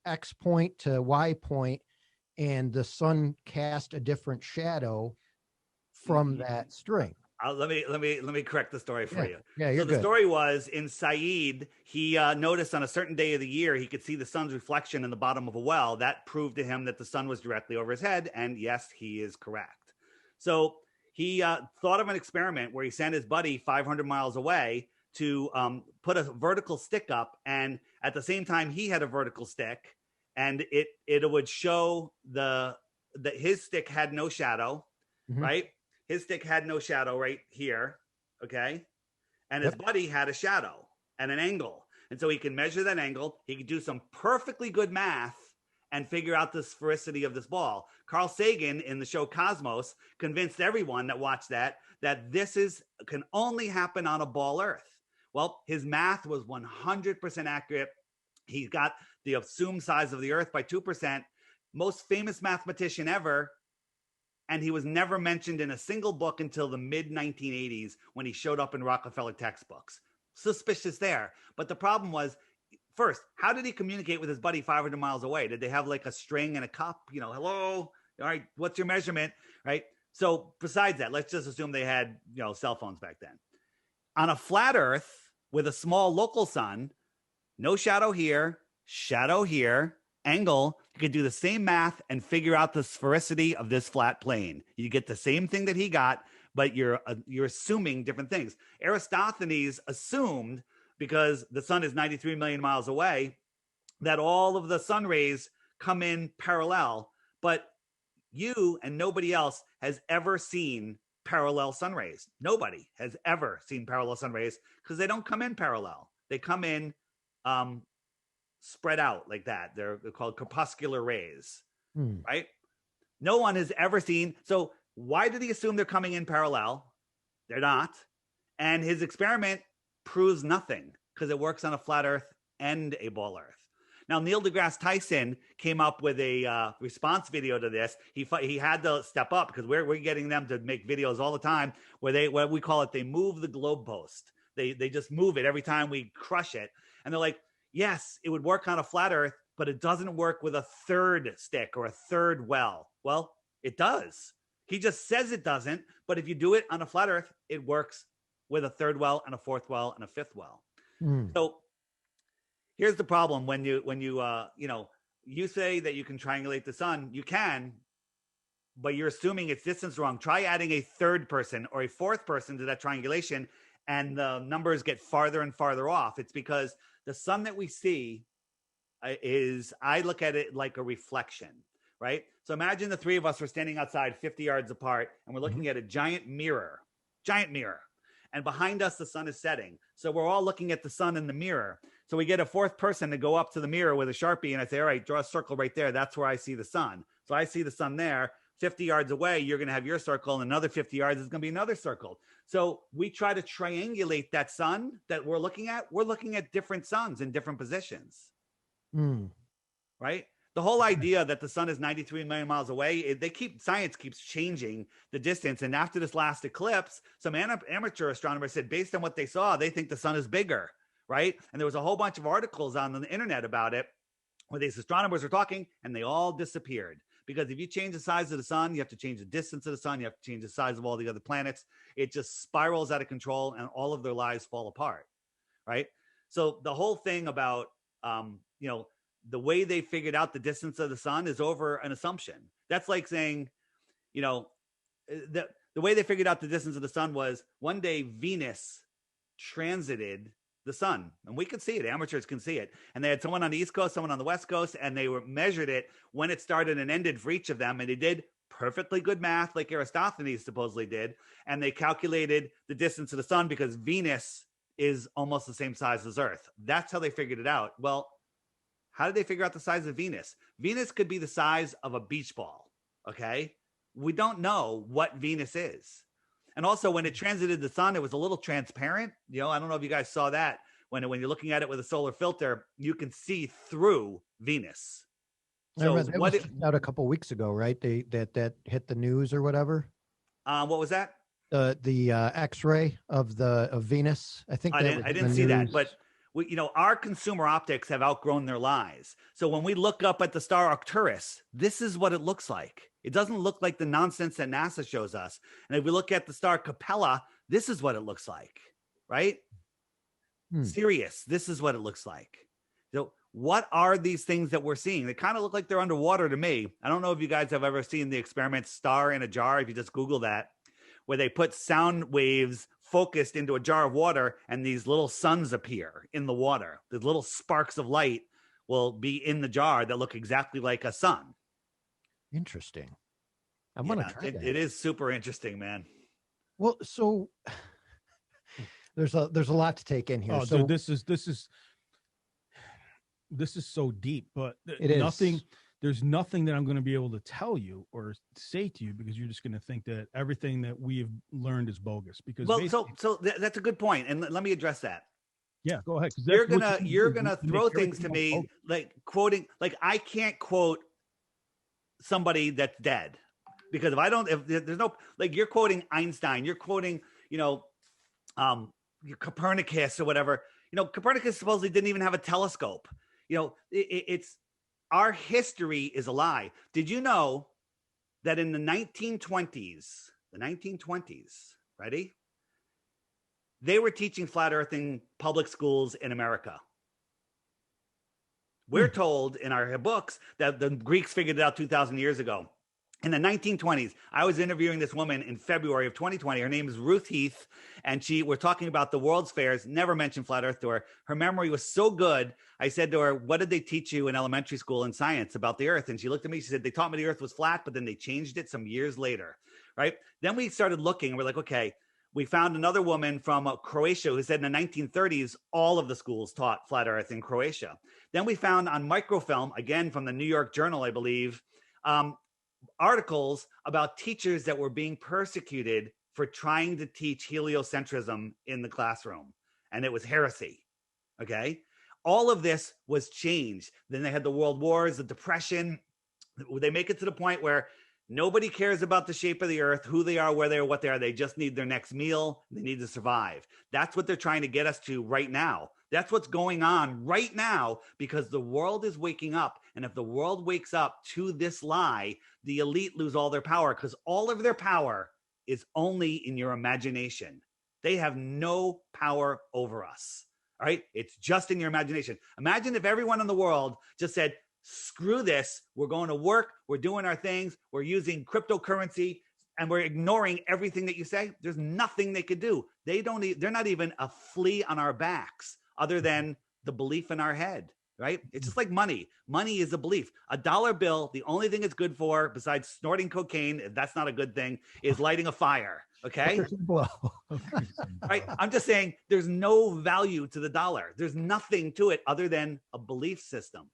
X point to Y point, and the sun cast a different shadow from that string. Let me correct the story for you. Yeah, you're so good. The story was in Said, he noticed on a certain day of the year, he could see the sun's reflection in the bottom of a well. That proved to him that the sun was directly over his head. And yes, he is correct. So he thought of an experiment where he sent his buddy 500 miles away to put a vertical stick up. And at the same time, he had a vertical stick, and it would show that his stick had no shadow, right? His stick had no shadow right here, okay? And his buddy had a shadow and an angle. And so he can measure that angle. He could do some perfectly good math and figure out the sphericity of this ball. Carl Sagan in the show Cosmos convinced everyone that watched that this can only happen on a ball Earth. Well, his math was 100% accurate. He got the assumed size of the Earth by 2%. Most famous mathematician ever. And he was never mentioned in a single book until the mid-1980s when he showed up in Rockefeller textbooks. Suspicious there. But the problem was, first, how did he communicate with his buddy 500 miles away? Did they have like a string and a cup? Hello? All right, what's your measurement? Right? So besides that, let's just assume they had, cell phones back then. On a flat Earth with a small local sun, no shadow here, angle, you could do the same math and figure out the sphericity of this flat plane. You get the same thing that he got, but you're assuming different things. Aristophanes assumed, because the sun is 93 million miles away, that all of the sun rays come in parallel, but you and nobody else has ever seen parallel sun rays. Nobody has ever seen parallel sun rays because they don't come in parallel. They come in spread out like that. They're called corpuscular rays, right? No one has ever seen. So why did he assume they're coming in parallel? They're not. And his experiment proves nothing because it works on a flat Earth and a ball Earth. Now, Neil deGrasse Tyson came up with a response video to this. He had to step up because we're getting them to make videos all the time where what we call it, they move the globe post. They just move it every time we crush it. And they're like, yes, it would work on a flat Earth, but it doesn't work with a third stick or a third well. Well, it does. He just says it doesn't, but if you do it on a flat Earth, it works with a third well and a fourth well and a fifth well. So here's the problem when you say that you can triangulate the sun, you can, but you're assuming its distance wrong. Try adding a third person or a fourth person to that triangulation, and the numbers get farther and farther off. It's because the sun that we see I look at it like a reflection, right? So imagine the three of us were standing outside 50 yards apart, and we're looking at a giant mirror. And behind us, the sun is setting. So we're all looking at the sun in the mirror. So we get a fourth person to go up to the mirror with a Sharpie, and I say, all right, draw a circle right there. That's where I see the sun. So I see the sun there. 50 yards away, you're going to have your circle, and another 50 yards is going to be another circle. So we try to triangulate that sun that we're looking at. We're looking at different suns in different positions, right? The whole idea that the sun is 93 million miles away, science keeps changing the distance. And after this last eclipse, some amateur astronomers said, based on what they saw, they think the sun is bigger, right? And there was a whole bunch of articles on the internet about it where these astronomers were talking, and they all disappeared. Because if you change the size of the sun, you have to change the distance of the sun, you have to change the size of all the other planets. It just spirals out of control, and all of their lives fall apart, right? So the whole thing about, the way they figured out the distance of the sun is over an assumption. That's like saying, the way they figured out the distance of the sun was one day Venus transited the sun, and we could see it. Amateurs can see it. And they had someone on the East Coast, someone on the West Coast, and they measured it when it started and ended for each of them. And they did perfectly good math like Aristophanes supposedly did. And they calculated the distance of the sun because Venus is almost the same size as Earth. That's how they figured it out. Well, how did they figure out the size of Venus? Venus could be the size of a beach ball, okay? We don't know what Venus is. And also, when it transited the sun, it was a little transparent. I don't know if you guys saw that. When you're looking at it with a solar filter, you can see through Venus. So that was out a couple of weeks ago, right? That hit the news or whatever. What was that? The X-ray of Venus. I think I didn't see that, but our consumer optics have outgrown their lies. So when we look up at the star Arcturus, this is what it looks like. It doesn't look like the nonsense that NASA shows us. And if we look at the star Capella, this is what it looks like, right? Sirius, this is what it looks like. So what are these things that we're seeing? They kind of look like they're underwater to me. I don't know if you guys have ever seen the experiment Star in a Jar, if you just Google that, where they put sound waves focused into a jar of water, and these little suns appear in the water. The little sparks of light will be in the jar that look exactly like a sun. Interesting. I want to try that. It is super interesting, man. Well, so there's a lot to take in here. Oh, so dude, this is so deep, but there's nothing that I'm going to be able to tell you or say to you, because you're just going to think that everything that we've learned is bogus. Because that's a good point, and let me address that. Yeah, go ahead. You're gonna throw things to me like quoting, like I can't quote somebody that's dead, because if there's no, like, you're quoting Einstein, you're quoting Copernicus or whatever. Copernicus supposedly didn't even have a telescope. It's our history is a lie. Did you know that in the 1920s, ready? They were teaching flat earth in public schools in America. We're told in our books that the Greeks figured it out 2,000 years ago. In the 1920s, I was interviewing this woman in February of 2020. Her name is Ruth Heath, and we're talking about the World's Fairs, never mentioned flat earth to her. Her memory was so good. I said to her, what did they teach you in elementary school in science about the earth? And she looked at me, she said, they taught me the earth was flat, but then they changed it some years later, right? Then we started looking, and we're like, okay, we found another woman from Croatia who said in the 1930s, all of the schools taught flat earth in Croatia. Then we found on microfilm, again from the New York Journal, I believe, articles about teachers that were being persecuted for trying to teach heliocentrism in the classroom. And it was heresy. Okay. All of this was changed. Then they had the world wars, the depression. They make it to the point where nobody cares about the shape of the earth, who they are, where they are, what they are. They just need their next meal. They need to survive. That's what they're trying to get us to right now. That's what's going on right now, because the world is waking up. And if the world wakes up to this lie, the elite lose all their power, because all of their power is only in your imagination. They have no power over us. All right. It's just in your imagination. Imagine if everyone in the world just said, screw this. We're going to work. We're doing our things. We're using cryptocurrency and we're ignoring everything that you say. There's nothing they could do. They're not even a flea on our backs other than the belief in our head, right? It's just like money. Money is a belief. A dollar bill, the only thing it's good for besides snorting cocaine, if that's not a good thing, is lighting a fire. Okay. Right. I'm just saying there's no value to the dollar. There's nothing to it other than a belief system.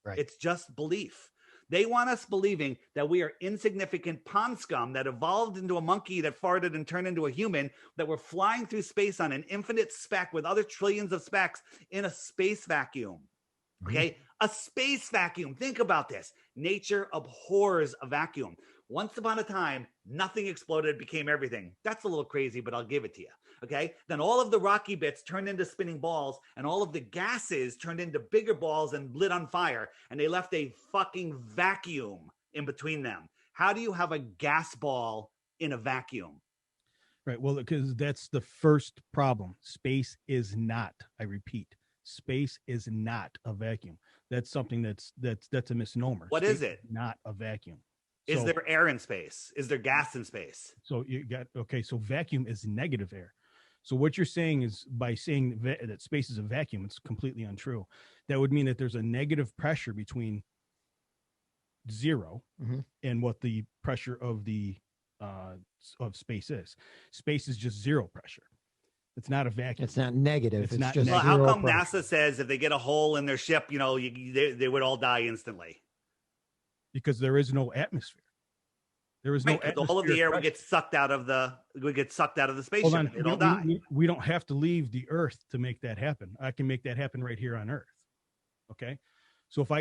Right. It's just belief. They want us believing that we are insignificant pond scum that evolved into a monkey that farted and turned into a human, that we're flying through space on an infinite speck with other trillions of specks in a space vacuum. Okay. A space vacuum. Think about this. Nature abhors a vacuum. Once upon a time, nothing exploded, became everything. That's a little crazy, but I'll give it to you. Okay. Then all of the rocky bits turned into spinning balls, and all of the gases turned into bigger balls and lit on fire. And they left a fucking vacuum in between them. How do you have a gas ball in a vacuum? Right. Well, because that's the first problem. Space is not, I repeat, space is not a vacuum. That's something that's a misnomer. What Space is it? Not a vacuum. Is there air in space? Is there gas in space? So you got, okay, so vacuum is negative air. So what you're saying is, by saying that space is a vacuum, it's completely untrue. That would mean that there's a negative pressure between 0 and what the pressure of the of space is. Space is just 0 pressure. It's not a vacuum. It's not negative. It's It's not just Well, how come pressure. NASA says if they get a hole in their ship, they would all die instantly? Because there is no atmosphere. There is no atmosphere. All of the air would get sucked out of the spaceship. Hold on. And they'd all die. We don't have to leave the Earth to make that happen. I can make that happen right here on Earth. Okay. So if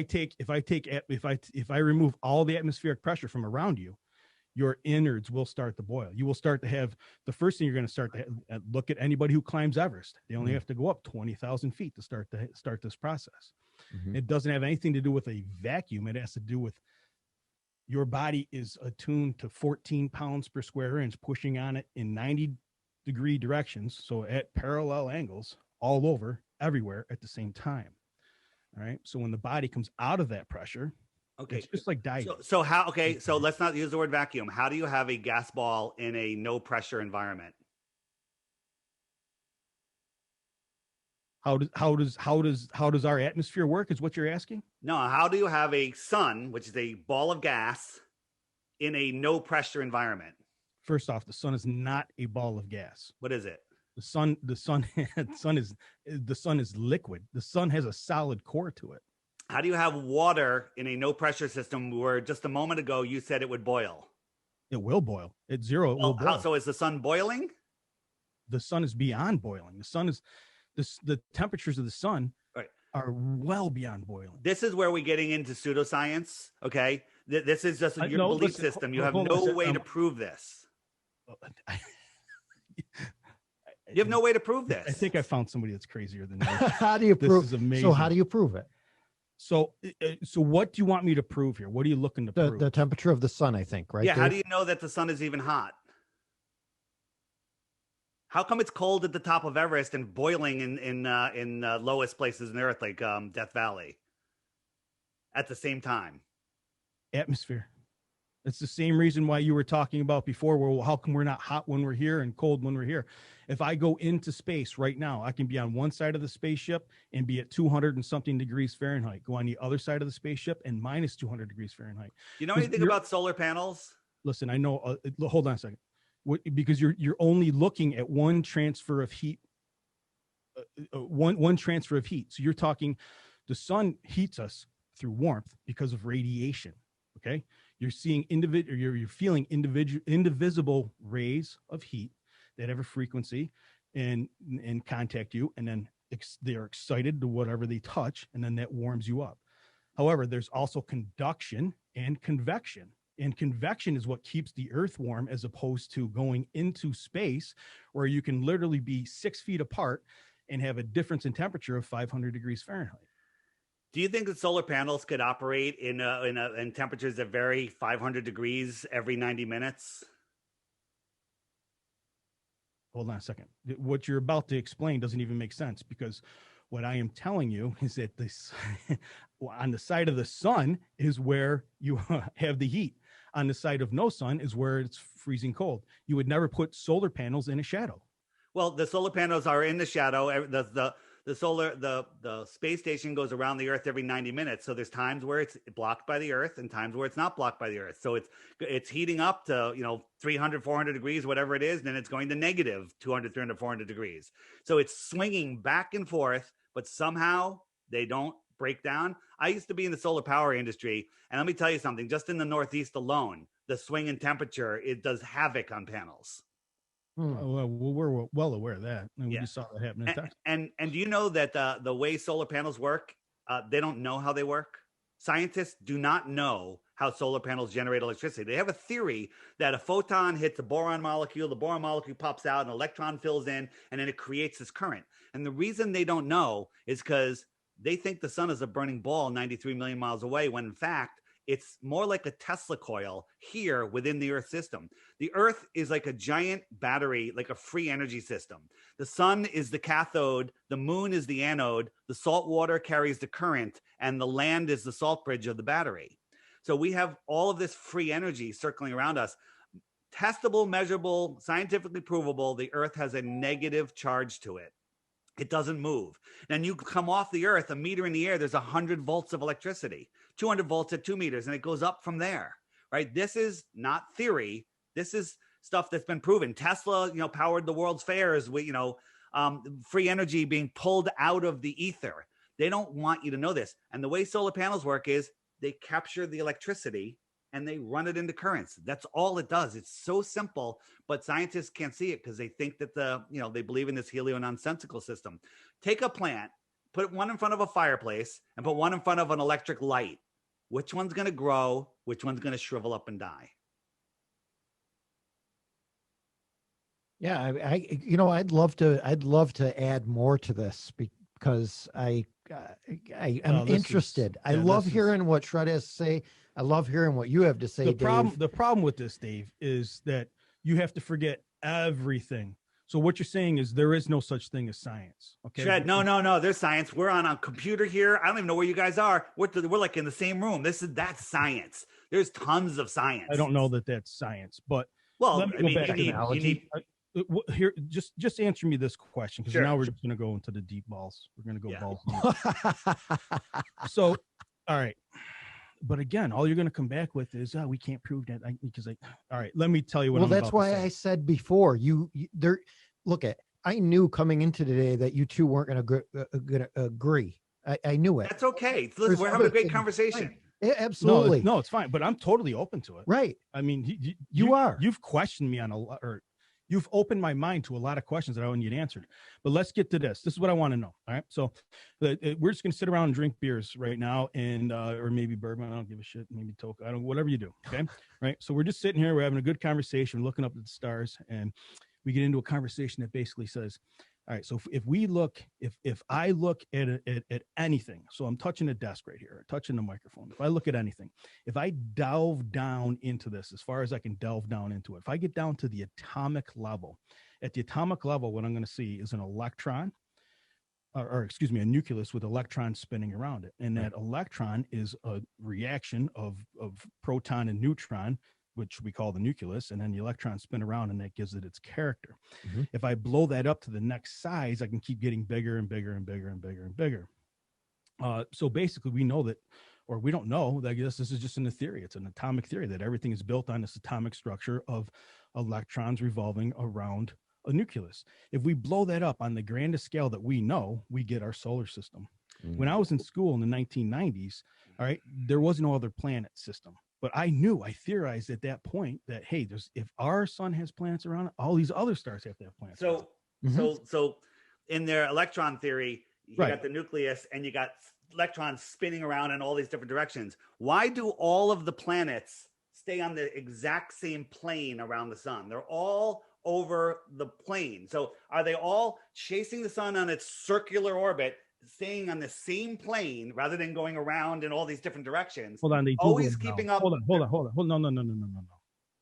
I remove all the atmospheric pressure from around you, your innards will start to boil. You will start to have, the first thing you're going to start to look at anybody who climbs Everest. They only have to go up 20,000 feet to start this process. It doesn't have anything to do with a vacuum. It has to do with your body is attuned to 14 pounds per square inch, pushing on it in 90-degree directions. So at parallel angles all over, everywhere at the same time. All right. So when the body comes out of that pressure, Okay. it's just like diving. So how, okay. So let's not use the word vacuum. How do you have a gas ball in a no pressure environment? How does our atmosphere work is what you're asking? No. How do you have a sun, which is a ball of gas, in a no pressure environment? First off, the sun is not a ball of gas. What is it? The sun is liquid. The sun has a solid core to it. How do you have water in a no pressure system where just a moment ago you said it would boil? It will boil. At 0, it will boil. So is the sun boiling? The sun is beyond boiling. The sun is the temperatures of the sun are well beyond boiling. This is where we're getting into pseudoscience. Okay. This is just your belief system. You have no way to prove this. You have no way to prove this. I think I found somebody that's crazier than me. How do you prove? This is amazing. So how do you prove it? So what do you want me to prove here? What are you looking to prove? The temperature of the sun, I think, right? Yeah. Dave? How do you know that the sun is even hot? How come it's cold at the top of Everest and boiling in lowest places in the Earth, like Death Valley, at the same time? Atmosphere. It's the same reason why you were talking about before. Well, how come we're not hot when we're here and cold when we're here? If I go into space right now, I can be on one side of the spaceship and be at 200 and something degrees Fahrenheit. Go on the other side of the spaceship and minus 200 degrees Fahrenheit. You know anything about solar panels? Listen, I know. Hold on a second. Because you're only looking at one transfer of heat, one transfer of heat. So you're talking, the sun heats us through warmth because of radiation. Okay, you're seeing you're feeling indivisible rays of heat that have a frequency and contact you, and then they are excited to whatever they touch, and then that warms you up. However, there's also conduction and convection. And convection is what keeps the Earth warm, as opposed to going into space where you can literally be 6 feet apart and have a difference in temperature of 500 degrees Fahrenheit. Do you think that solar panels could operate in temperatures that vary 500 degrees every 90 minutes? Hold on a second. What you're about to explain doesn't even make sense, because What I am telling you is that this on the side of the sun is where you have the heat. On the side of no sun is where it's freezing cold. You would never put solar panels in a shadow. Well, the solar panels are in the shadow. The space station goes around the Earth every 90 minutes. So there's times where it's blocked by the Earth and times where it's not blocked by the Earth. So it's heating up to, 300, 400 degrees, whatever it is. And then it's going to negative 200, 300, 400 degrees. So it's swinging back and forth, but somehow they don't break down. I used to be in the solar power industry. And let me tell you something, just in the Northeast alone, the swing in temperature, it does havoc on panels. Well, we're well aware of that. And we just saw that happen in Texas. And do you know that the way solar panels work, they don't know how they work? Scientists do not know how solar panels generate electricity. They have a theory that a photon hits a boron molecule, the boron molecule pops out, an electron fills in, and then it creates this current. And the reason they don't know is because they think the sun is a burning ball 93 million miles away, when in fact, it's more like a Tesla coil here within the Earth system. The Earth is like a giant battery, like a free energy system. The sun is the cathode, the moon is the anode, the salt water carries the current, and the land is the salt bridge of the battery. So we have all of this free energy circling around us. Testable, measurable, scientifically provable, the Earth has a negative charge to it. It doesn't move. Then you come off the Earth, a meter in the air, there's 100 volts of electricity, 200 volts at 2 meters, and it goes up from there, right? This is not theory. This is stuff that's been proven. Tesla, powered the World's Fairs with, free energy being pulled out of the ether. They don't want you to know this. And the way solar panels work is they capture the electricity and they run it into currents. That's all it does. It's so simple, but scientists can't see it because they think that they believe in this helio-nonsensical system. Take a plant, put one in front of a fireplace, and put one in front of an electric light. Which one's going to grow? Which one's going to shrivel up and die? Yeah, I'd love to add more to this because I am interested. I love hearing what Shred has to say. I love hearing what you have to say, Dave. The problem with this, Dave, is that you have to forget everything. So what you're saying is there is no such thing as science. Okay. Shred, no. There's science. We're on a computer here. I don't even know where you guys are. We're like in the same room. That's science. There's tons of science. I don't know that that's science, but you need here. Just answer me this question, because now we're just going to go into the deep balls. We're going to go balls. So, all right. But again, all you're going to come back with is, we can't prove that. All right, let me tell you what. Well, that's why I said before. I knew coming into today that you two weren't going to agree. I knew it. That's okay. Listen, we're having a great conversation. Yeah, absolutely. No, it's fine. But I'm totally open to it. Right. I mean, you are. You've questioned me on a lot, or you've opened my mind to a lot of questions that I want you to answer. But let's get to this. This is what I want to know. All right. So we're just going to sit around and drink beers right now, and or maybe bourbon. I don't give a shit. Maybe Toke. I don't. Whatever you do. Okay. Right. So we're just sitting here. We're having a good conversation, looking up at the stars, and we get into a conversation that basically says, all right, so if I look at anything, so I'm touching a desk right here, touching the microphone. If I look at anything, if I delve down into this, as far as I can delve down into it, if I get down to the atomic level, at the atomic level, what I'm going to see is an electron, or excuse me, a nucleus with electrons spinning around it. And that electron is a reaction of proton and neutron, which we call the nucleus, and then the electrons spin around, and that gives it its character. Mm-hmm. If I blow that up to the next size, I can keep getting bigger and bigger and bigger and bigger and bigger. So basically, we know that, or we don't know, I guess this is just in the theory. It's an atomic theory that everything is built on this atomic structure of electrons revolving around a nucleus. If we blow that up on the grandest scale that we know, we get our solar system. Mm-hmm. When I was in school in the 1990s, all right, there was no other planet system. But I theorized at that point that, hey, if our sun has planets around it, all these other stars have to have planets. So in their electron theory, you got the nucleus and you got electrons spinning around in all these different directions. Why do all of the planets stay on the exact same plane around the sun? They're all over the plane. So are they all chasing the sun on its circular orbit, staying on the same plane rather than going around in all these different directions? Hold on, they do always keeping up. Hold on.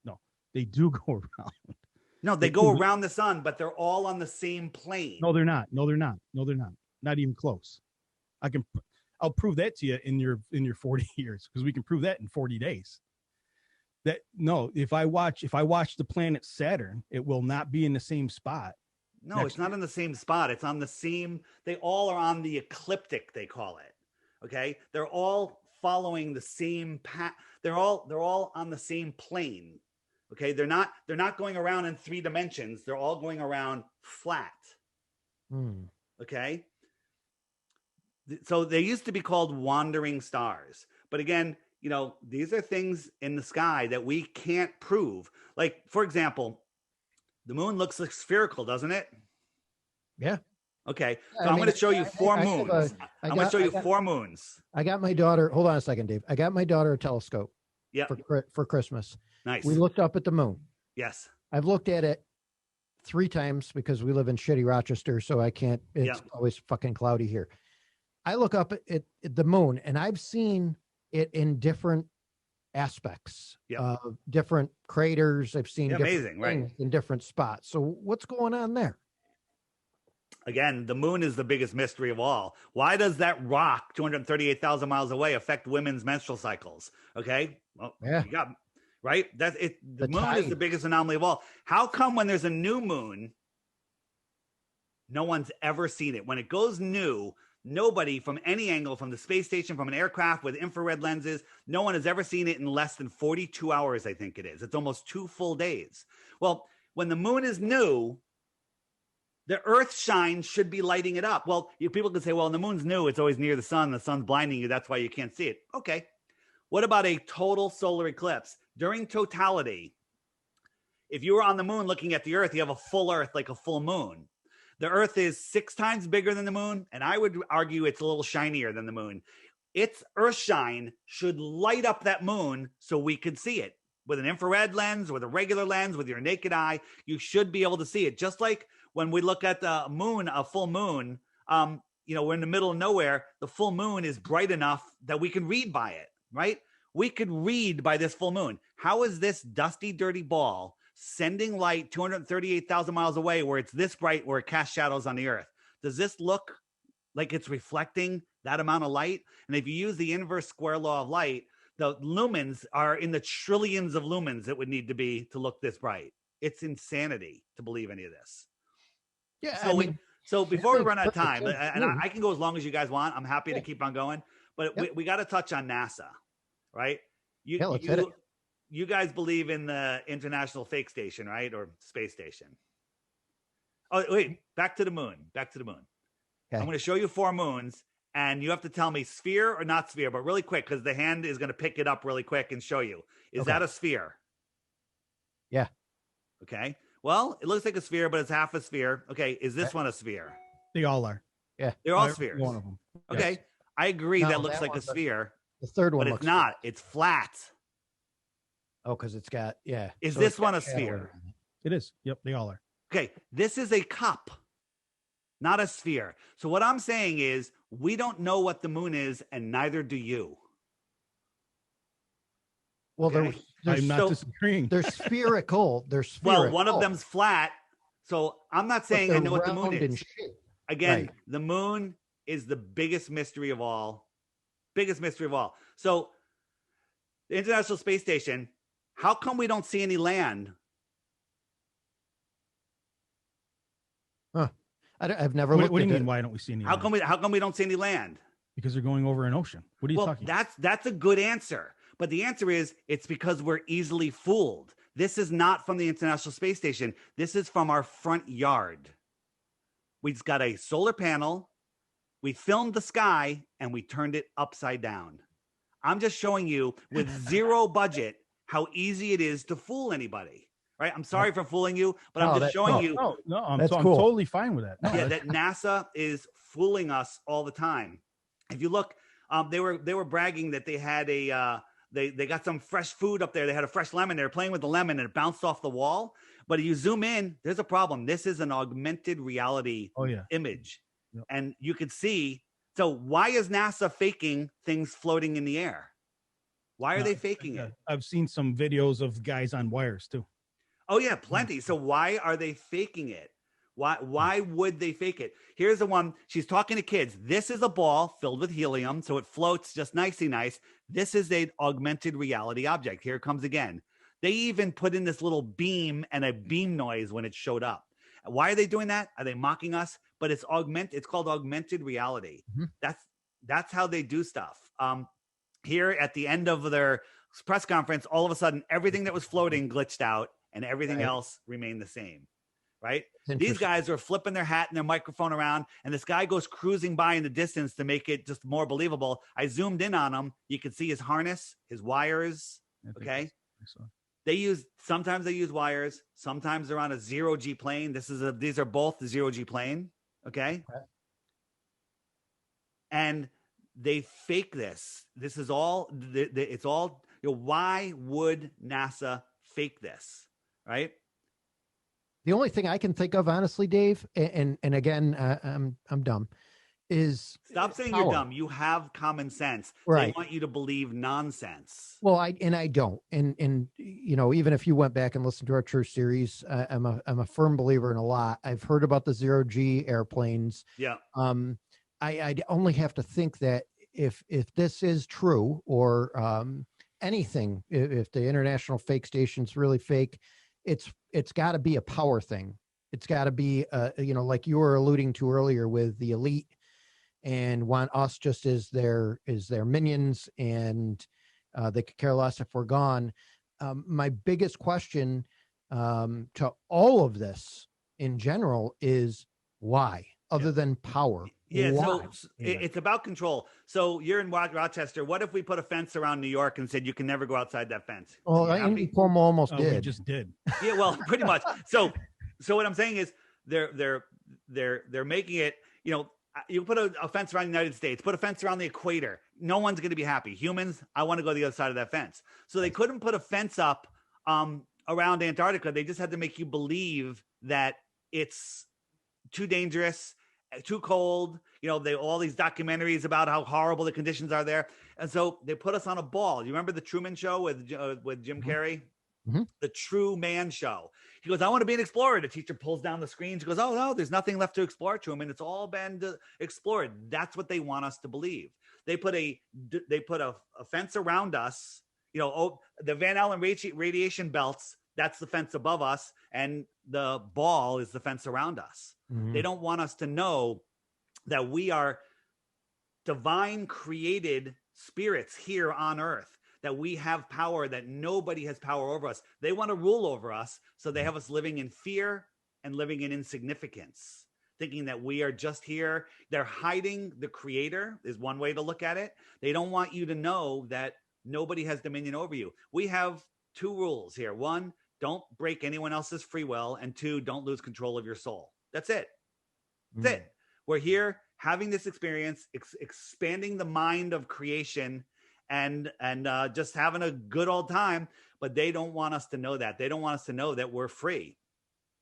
No, they do go around. No, they go around the sun, but they're all on the same plane. No, they're not. Not even close. I'll prove that to you in your 40 years, because we can prove that in 40 days. That no, if I watch the planet Saturn, it will not be in the same spot. No, it's not in the same spot. It's on the same. They all are on the ecliptic, they call it. Okay, they're all following the same path. They're all on the same plane. Okay, they're not going around in 3 dimensions. They're all going around flat. Okay, so they used to be called wandering stars, but again, you know, these are things in the sky that we can't prove. Like, for example, the moon looks like spherical, doesn't it? Yeah. Okay. So I'm going to show you 4 moons. I'm going to show you 4 moons. I got my daughter. Hold on a second, Dave. I got my daughter a telescope. Yeah. For Christmas. Nice. We looked up at the moon. Yes. I've looked at it 3 times because we live in shitty Rochester, so I can't. It's always fucking cloudy here. I look up at the moon, and I've seen it in different aspects, different craters. I've seen amazing, right? In different spots. So what's going on there? Again, the moon is the biggest mystery of all. Why does that rock 238,000 miles away affect women's menstrual cycles? Okay. Well, you got right. That's it. The moon is the biggest anomaly of all. How come when there's a new moon, no one's ever seen it? When it goes new, nobody from any angle, from the space station, from an aircraft with infrared lenses, no one has ever seen it in less than 42 hours, I think it is. It's almost 2 full days. Well, when the moon is new, the earth shine should be lighting it up. Well, people can say, well, the moon's new. It's always near the sun's blinding you. That's why you can't see it. Okay. What about a total solar eclipse? During totality, if you were on the moon looking at the earth, you have a full earth, like a full moon. The earth is 6 times bigger than the moon, and I would argue it's a little shinier than the moon. Its earth shine should light up that moon so we could see it. With an infrared lens, with a regular lens, with your naked eye, you should be able to see it. Just like when we look at the moon, a full moon, we're in the middle of nowhere. The full moon is bright enough that we can read by it, right? We could read by this full moon. How is this dusty, dirty ball sending light 238,000 miles away where it's this bright, where it casts shadows on the earth? Does this look like it's reflecting that amount of light? And if you use the inverse square law of light, the lumens are in the trillions of lumens it would need to be to look this bright. It's insanity to believe any of this. Yeah. So before we run out of time, and I can go as long as you guys want. I'm happy to keep on going, but we got to touch on NASA, right? You guys believe in the International Fake Station, right? Or space station. Oh, wait, back to the moon. Okay. I'm going to show you 4 moons, and you have to tell me sphere or not sphere, but really quick, because the hand is going to pick it up really quick and show you. Is that a sphere? Yeah. Okay. Well, it looks like a sphere, but it's half a sphere. Okay. Is this one a sphere? They all are. Yeah. They're all spheres. One of them. Okay. Yes. I agree. That looks like a sphere. The third one, but it's not. It's flat. Oh, because it's got, yeah. Is this one a sphere? It is. Yep. They all are. Okay. This is a cup, not a sphere. So what I'm saying is we don't know what the moon is, and neither do you. Well, okay? I'm not disagreeing. They're spherical. They're spherical. Well, one of them's flat. So I'm not saying I know what the moon is. Again, the moon is the biggest mystery of all. Biggest mystery of all. So the International Space Station, how come we don't see any land? Huh. I've never looked at it. What do you mean, why don't we see any land? How come we don't see any land? Because they're going over an ocean. What are you talking about? That's a good answer. But the answer is it's because we're easily fooled. This is not from the International Space Station. This is from our front yard. We've got a solar panel. We filmed the sky and we turned it upside down. I'm just showing you with zero budget how easy it is to fool anybody. Right? I'm sorry for fooling you, but I'm just showing you. No, I'm totally fine with that. Yeah, that NASA is fooling us all the time. If you look, they were bragging that they had they got some fresh food up there. They had a fresh lemon. They were playing with the lemon and it bounced off the wall. But if you zoom in, there's a problem. This is an augmented reality image. Yep. And you could see. So why is NASA faking things floating in the air? Why are they faking it? I've seen some videos of guys on wires too. Oh, yeah, plenty. So why are they faking it? Why would they fake it? Here's the one. She's talking to kids. This is a ball filled with helium, so it floats just nicey nice. This is an augmented reality object. Here it comes again. They even put in this little beam and a beam noise when it showed up. Why are they doing that? Are they mocking us? But it's called augmented reality. Mm-hmm. That's how they do stuff. Here at the end of their press conference, all of a sudden, everything that was floating glitched out and everything else remained the same. Right? These guys are flipping their hat and their microphone around, and this guy goes cruising by in the distance to make it just more believable. I zoomed in on him. You can see his harness, his wires. Okay. Sometimes they use wires. Sometimes they're on a 0G plane. These are both the 0G plane. Okay. And they fake this. This is all, it's all, why would NASA fake this? Right. The only thing I can think of, honestly, Dave, and again, I'm dumb, is stop saying power. You're dumb. You have common sense. Right. They want you to believe nonsense. Well, I don't. And even if you went back and listened to our Truth series, I'm a firm believer in a lot. I've heard about the 0G airplanes. Yeah. I only have to think that if this is true, or anything, if the international fake station's really fake, it's got to be a power thing. It's got to be, like you were alluding to earlier with the elite, and want us just as their minions, and they could care less if we're gone. My biggest question to all of this in general is why, other than power. Yeah, so it's about control. So you're in Rochester. What if we put a fence around New York and said you can never go outside that fence? Well, Andy Cuomo almost did. We just did. Yeah, well, pretty much. So what I'm saying is they're making it. You put a fence around the United States. Put a fence around the equator. No one's going to be happy. Humans, I want to go to the other side of that fence. So they couldn't put a fence up around Antarctica. They just had to make you believe that it's too dangerous, too cold. All these documentaries about how horrible the conditions are there. And so they put us on a ball. You remember the Truman Show with Jim Carrey? Mm-hmm. The True Man Show. He goes, I want to be an explorer. The teacher pulls down the screen. She goes, oh, no, there's nothing left to explore, Truman. It's all been explored. That's what they want us to believe. They put a fence around us. The Van Allen radiation belts, that's the fence above us. And the ball is the fence around us. Mm-hmm. They don't want us to know that we are divine created spirits here on earth, that we have power, that nobody has power over us. They want to rule over us. So they have us living in fear and living in insignificance, thinking that we are just here. They're hiding the creator is one way to look at it. They don't want you to know that nobody has dominion over you. We have two rules here. One, don't break anyone else's free will. And two, don't lose control of your soul. That's it. That's it. We're here having this experience, expanding the mind of creation, and just having a good old time. But they don't want us to know that. They don't want us to know that we're free.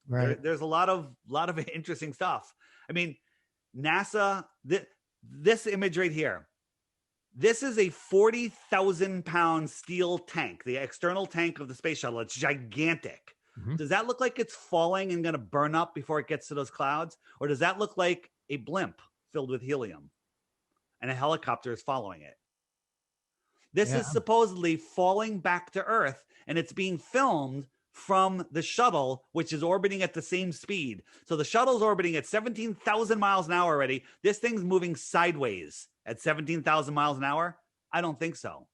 Right. There's a lot of interesting stuff. I mean, NASA, this image right here, this is a 40,000-pound steel tank, the external tank of the space shuttle. It's gigantic. Mm-hmm. Does that look like it's falling and going to burn up before it gets to those clouds? Or does that look like a blimp filled with helium and a helicopter is following it? This is supposedly falling back to Earth, and it's being filmed from the shuttle, which is orbiting at the same speed. So the shuttle's orbiting at 17,000 miles an hour already. This thing's moving sideways at 17,000 miles an hour. I don't think so.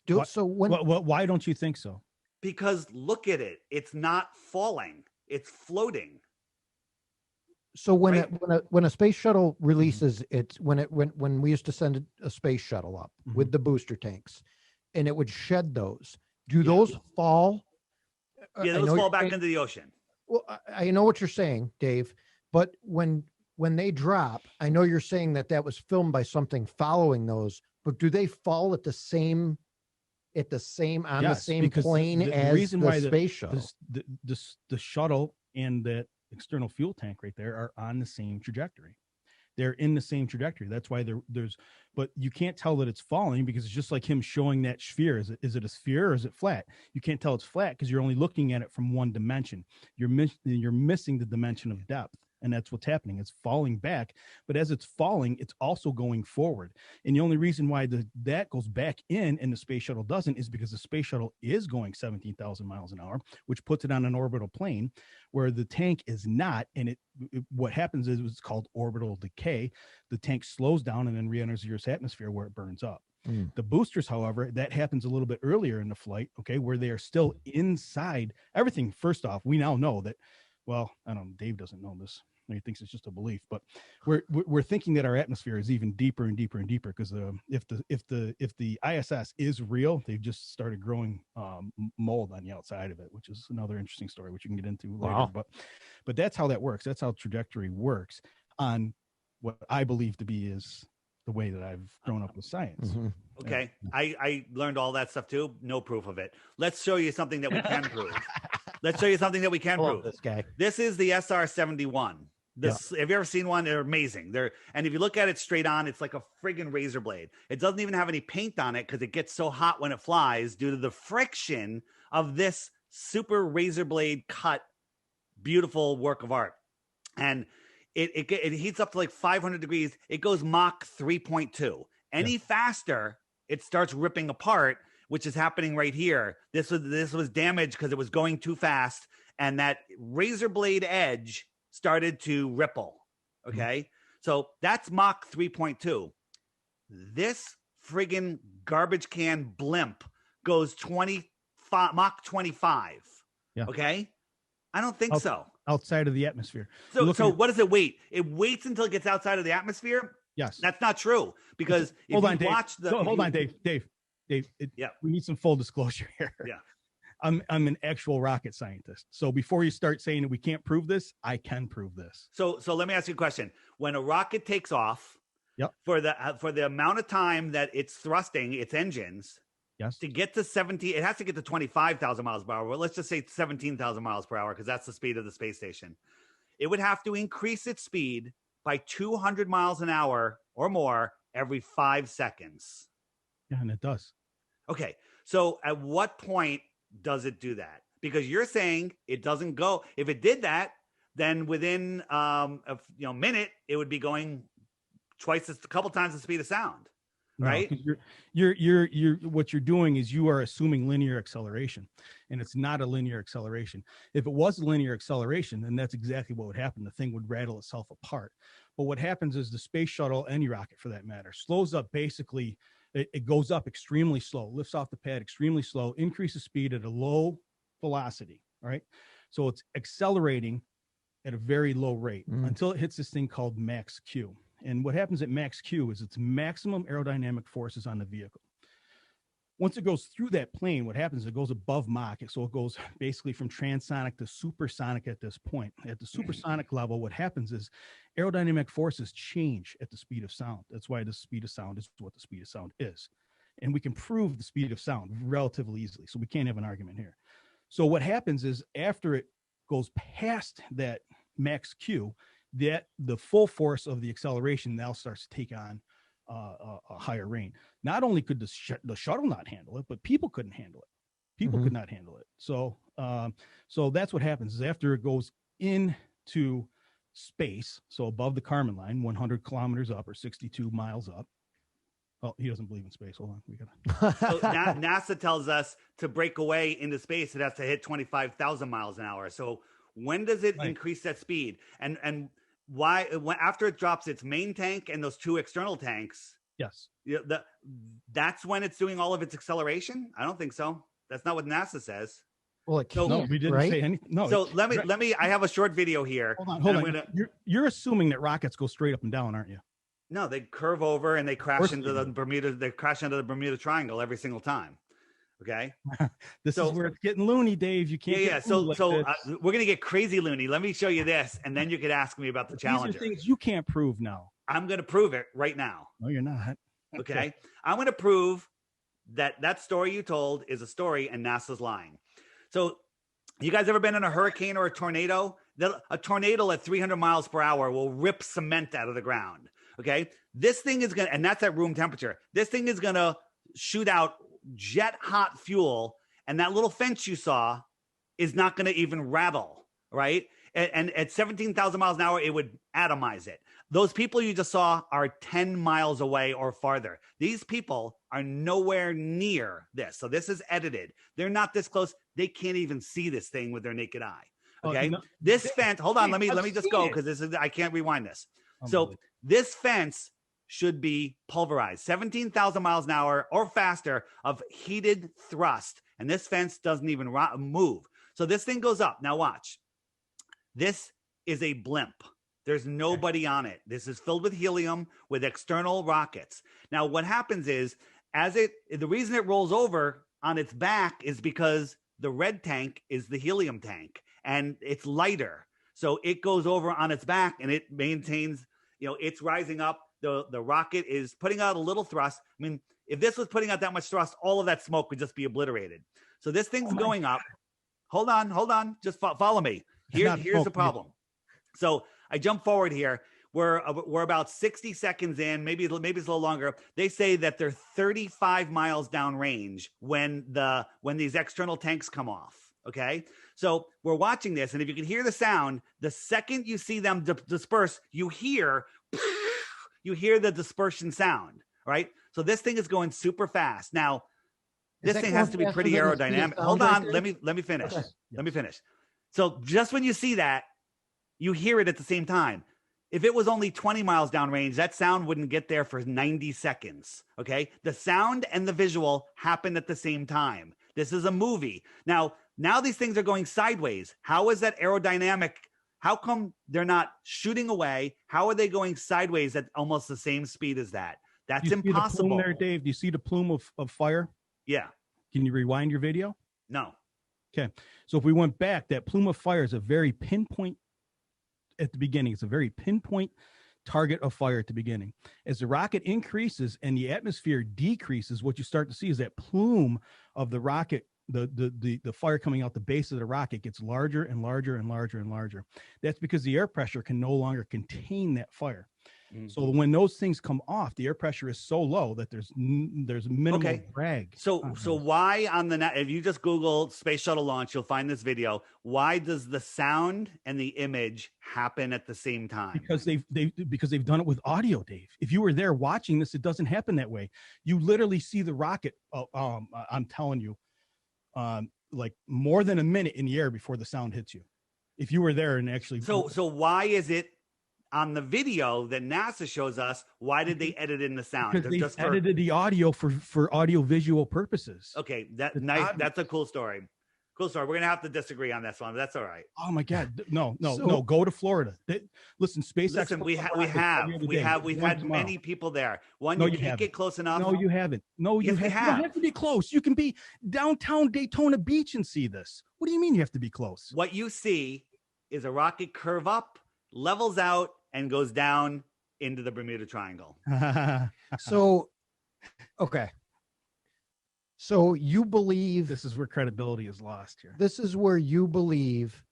Why don't you think so? Because look at it. It's not falling. It's floating. So when a space shuttle releases, when we used to send a space shuttle up with the booster tanks, and it would shed those. Do those fall? Yeah, those fall back into the ocean. Well, I know what you're saying, Dave, but when they drop, I know you're saying that was filmed by something following those, but do they fall at the same the same plane as the space shuttle? The shuttle and that external fuel tank right there are on the same trajectory. They're in the same trajectory. That's why but you can't tell that it's falling because it's just like him showing that sphere. Is it a sphere or is it flat? You can't tell it's flat because you're only looking at it from one dimension. You're missing the dimension of depth. And that's what's happening. It's falling back, but as it's falling, it's also going forward. And the only reason why that goes back in and the space shuttle doesn't is because the space shuttle is going 17,000 miles an hour, which puts it on an orbital plane where the tank is not. And what happens is it's called orbital decay. The tank slows down and then re-enters the Earth's atmosphere where it burns up. The boosters, however, that happens a little bit earlier in the flight, okay, where they are still inside everything. First off, we now know that, well, I don't know, Dave doesn't know this. He thinks it's just a belief, but we're thinking that our atmosphere is even deeper and deeper and deeper because if the ISS is real, they've just started growing mold on the outside of it, which is another interesting story, which you can get into later. Wow. But that's how that works. That's how trajectory works on what I believe to be is the way that I've grown up with science. Mm-hmm. Okay, I learned all that stuff too. No proof of it. Let's show you something that we can prove. Let's show you something that we can prove. This guy. This is the SR-71. Have you ever seen one? They're amazing. And if you look at it straight on, it's like a friggin' razor blade. It doesn't even have any paint on it because it gets so hot when it flies due to the friction of this super razor blade cut, beautiful work of art. And it heats up to like 500 degrees. It goes Mach 3.2. Any faster, it starts ripping apart, which is happening right here. This was damaged because it was going too fast, and that razor blade edge started to ripple. Okay. So that's Mach 3.2. This friggin' garbage can blimp goes Mach 25. Yeah. Okay. I don't think so. Outside of the atmosphere. So what does it wait? It waits until it gets outside of the atmosphere. Yes. That's not true because hold on, Dave. Yeah. We need some full disclosure here. Yeah. I'm an actual rocket scientist. So before you start saying that we can't prove this, I can prove this. So let me ask you a question. When a rocket takes off, for the amount of time that it's thrusting its engines, to get to 17, it has to get to 25,000 miles per hour. Well, let's just say 17,000 miles per hour because that's the speed of the space station. It would have to increase its speed by 200 miles an hour or more every 5 seconds. Yeah, and it does. Okay. So at what point does it do that? Because you're saying it doesn't go. If it did that, then within a minute, it would be going a couple times the speed of sound, right? No, you're what you're doing is you are assuming linear acceleration, and it's not a linear acceleration. If it was a linear acceleration, then that's exactly what would happen. The thing would rattle itself apart. But what happens is the space shuttle, any rocket for that matter, slows up basically. It goes up extremely slow, lifts off the pad extremely slow, increases speed at a low velocity. All right. So it's accelerating at a very low rate until it hits this thing called max Q. And what happens at max Q is it's maximum aerodynamic forces on the vehicle. Once it goes through that plane, what happens is it goes above Mach. So it goes basically from transonic to supersonic at this point. At the supersonic level, what happens is aerodynamic forces change at the speed of sound. That's why the speed of sound is what the speed of sound is. And we can prove the speed of sound relatively easily. So we can't have an argument here. So what happens is after it goes past that max Q, that the full force of the acceleration now starts to take on a higher rate. Not only could the shuttle not handle it, but people couldn't handle it. People could not handle it. So that's what happens is after it goes into space, so above the Kármán line, 100 kilometers up or 62 miles up. Oh, he doesn't believe in space. Hold on, we got. So NASA tells us to break away into space, it has to hit 25,000 miles an hour. So when does it increase that speed? And why? After it drops its main tank and those two external tanks? Yes. That's when it's doing all of its acceleration? I don't think so. That's not what NASA says. Well, no, we didn't say anything. No. So let me. I have a short video here. Hold on. You're assuming that rockets go straight up and down, aren't you? No, they curve over and they crash into the Bermuda. They crash into the Bermuda Triangle every single time. Okay. This is where it's getting loony, Dave. You can't. Yeah. So we're gonna get crazy loony. Let me show you this, and then you could ask me about the Challenger. These are things you can't prove now. I'm gonna prove it right now. No, you're not. Okay. I'm gonna prove that story you told is a story, and NASA's lying. So, you guys ever been in a hurricane or a tornado? A tornado at 300 miles per hour will rip cement out of the ground. Okay. This thing is and that's at room temperature. This thing is going to shoot out jet hot fuel. And that little fence you saw is not going to even rattle. Right. And at 17,000 miles an hour, it would atomize it. Those people you just saw are 10 miles away or farther. These people are nowhere near this. So this is edited. They're not this close. They can't even see this thing with their naked eye. Okay. This fence, hold on. Let me just go because I can't rewind this. So this fence should be pulverized 17,000 miles an hour or faster of heated thrust. And this fence doesn't even move. So this thing goes up. Now watch. This is a blimp. There's nobody on it. This is filled with helium with external rockets. Now, what happens is the reason it rolls over on its back is because the red tank is the helium tank and it's lighter. So it goes over on its back and it maintains, it's rising up. The rocket is putting out a little thrust. I mean, if this was putting out that much thrust, all of that smoke would just be obliterated. So this thing's going up. Hold on. Just follow me. Here's the problem. So I jump forward here. We're about 60 seconds in, maybe it's a little longer. They say that they're 35 miles downrange when these external tanks come off. Okay. So we're watching this. And if you can hear the sound, the second you see them disperse, you hear the dispersion sound, right? So this thing is going super fast. Now, this thing has to be pretty aerodynamic. Hold on. Let me finish. Okay. Let me finish. So just when you see that, you hear it at the same time. If it was only 20 miles downrange, that sound wouldn't get there for 90 seconds. Okay. The sound and the visual happen at the same time. This is a movie. Now these things are going sideways. How is that aerodynamic? How come they're not shooting away? How are they going sideways at almost the same speed as that? That's impossible. See the plume there, Dave? Do you see the plume of fire? Yeah. Can you rewind your video? No. Okay. So if we went back, that plume of fire is a very pinpoint at the beginning. It's a very pinpoint target of fire at the beginning. As the rocket increases and the atmosphere decreases, what you start to see is that plume of the rocket, the fire coming out the base of the rocket gets larger and larger and larger and larger. That's because the air pressure can no longer contain that fire. Mm-hmm. So when those things come off, the air pressure is so low that there's minimal drag. So why on if you just Google space shuttle launch, you'll find this video. Why does the sound and the image happen at the same time? Because they've done it with audio, Dave. If you were there watching this, it doesn't happen that way. You literally see the rocket. I'm telling you, like more than a minute in the air before the sound hits you. If you were there and actually. So why is it? On the video that NASA shows us, why did they edit in the sound? Because they edited the audio for audio visual purposes. Okay, that's a cool story. Cool story. We're gonna have to disagree on this one, but that's all right. Oh my God, no. Go to Florida. Listen, SpaceX. Listen, we've had many people there. You can't get close enough. No, you haven't. No, you haven't. You don't have to be close. You can be downtown Daytona Beach and see this. What do you mean you have to be close? What you see is a rocket curve up, levels out, and goes down into the Bermuda Triangle. So you believe this is where credibility is lost here. This is where you believe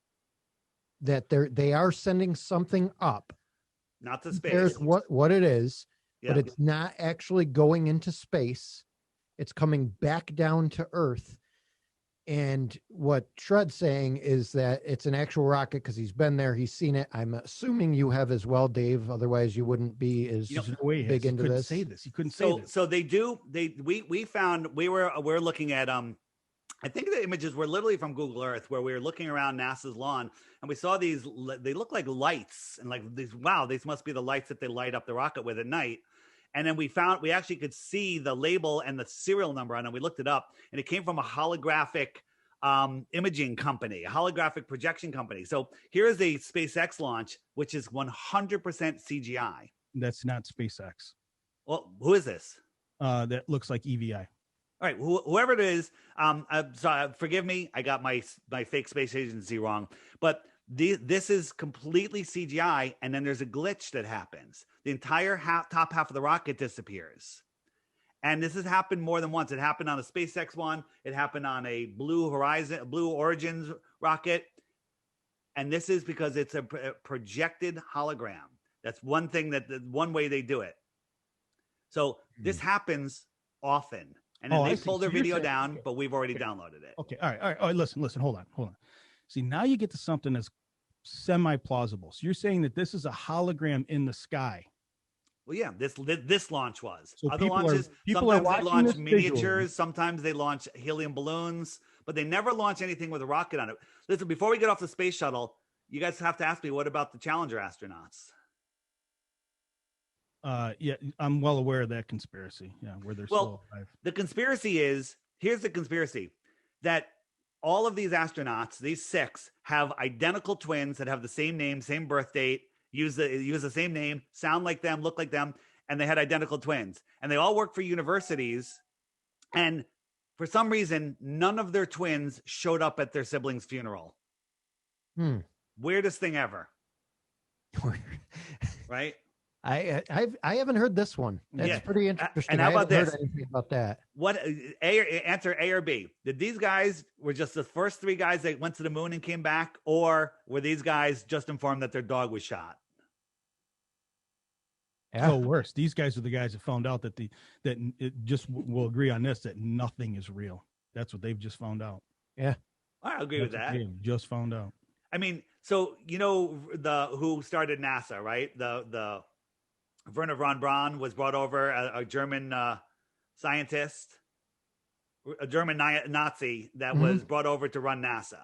that they are sending something up. Not to space. There's what it is, but it's not actually going into space. It's coming back down to Earth. And what Shred's saying is that it's an actual rocket because he's been there, he's seen it. I'm assuming you have as well, Dave. Otherwise, you wouldn't be as big into this. He couldn't say this. So they do. We found we're looking at I think the images were literally from Google Earth, where we were looking around NASA's lawn and we saw these. They look like lights, and like these. Wow, these must be the lights that they light up the rocket with at night. And then we actually could see the label and the serial number on it. We looked it up, and it came from a holographic imaging company, a holographic projection company. So here is a SpaceX launch, which is 100% CGI. That's not SpaceX. Well, who is this? That looks like EVI. All right, whoever it is, sorry, forgive me. I got my fake space agency wrong, but this is completely CGI, and then there's a glitch that happens. The entire top half of the rocket disappears. And this has happened more than once. It happened on a SpaceX one. It happened on a Blue Origins rocket. And this is because it's a projected hologram. That's one thing one way they do it. So this happens often. And then they pull their video down, but we've already downloaded it. Okay. All right. Listen. Hold on. See, now you get to something that's semi-plausible. So you're saying that this is a hologram in the sky. Well, yeah, this launch was. So other launches, sometimes they launch miniatures, sometimes they launch helium balloons, but they never launch anything with a rocket on it. Listen, before we get off the space shuttle, you guys have to ask me, what about the Challenger astronauts? Yeah, I'm well aware of that conspiracy. Yeah, where they're still alive. The conspiracy is, here's the conspiracy, that all of these astronauts, these 6, have identical twins that have the same name, same birth date, use the same name, sound like them, look like them, and they had identical twins. And they all work for universities. And for some reason, none of their twins showed up at their sibling's funeral. Weirdest thing ever. Right? I haven't heard this one. That's pretty interesting. And how about this? Heard anything about that? What answer A or B? Did these guys were just the first 3 guys that went to the moon and came back, or were these guys just informed that their dog was shot? Yeah. So worse. These guys are the guys that found out that we'll agree on this, that nothing is real. That's what they've just found out. Yeah. I agree with that. Just found out. I mean, so who started NASA, right? The Werner von Braun was brought over, a German scientist, a German Nazi that was brought over to run NASA.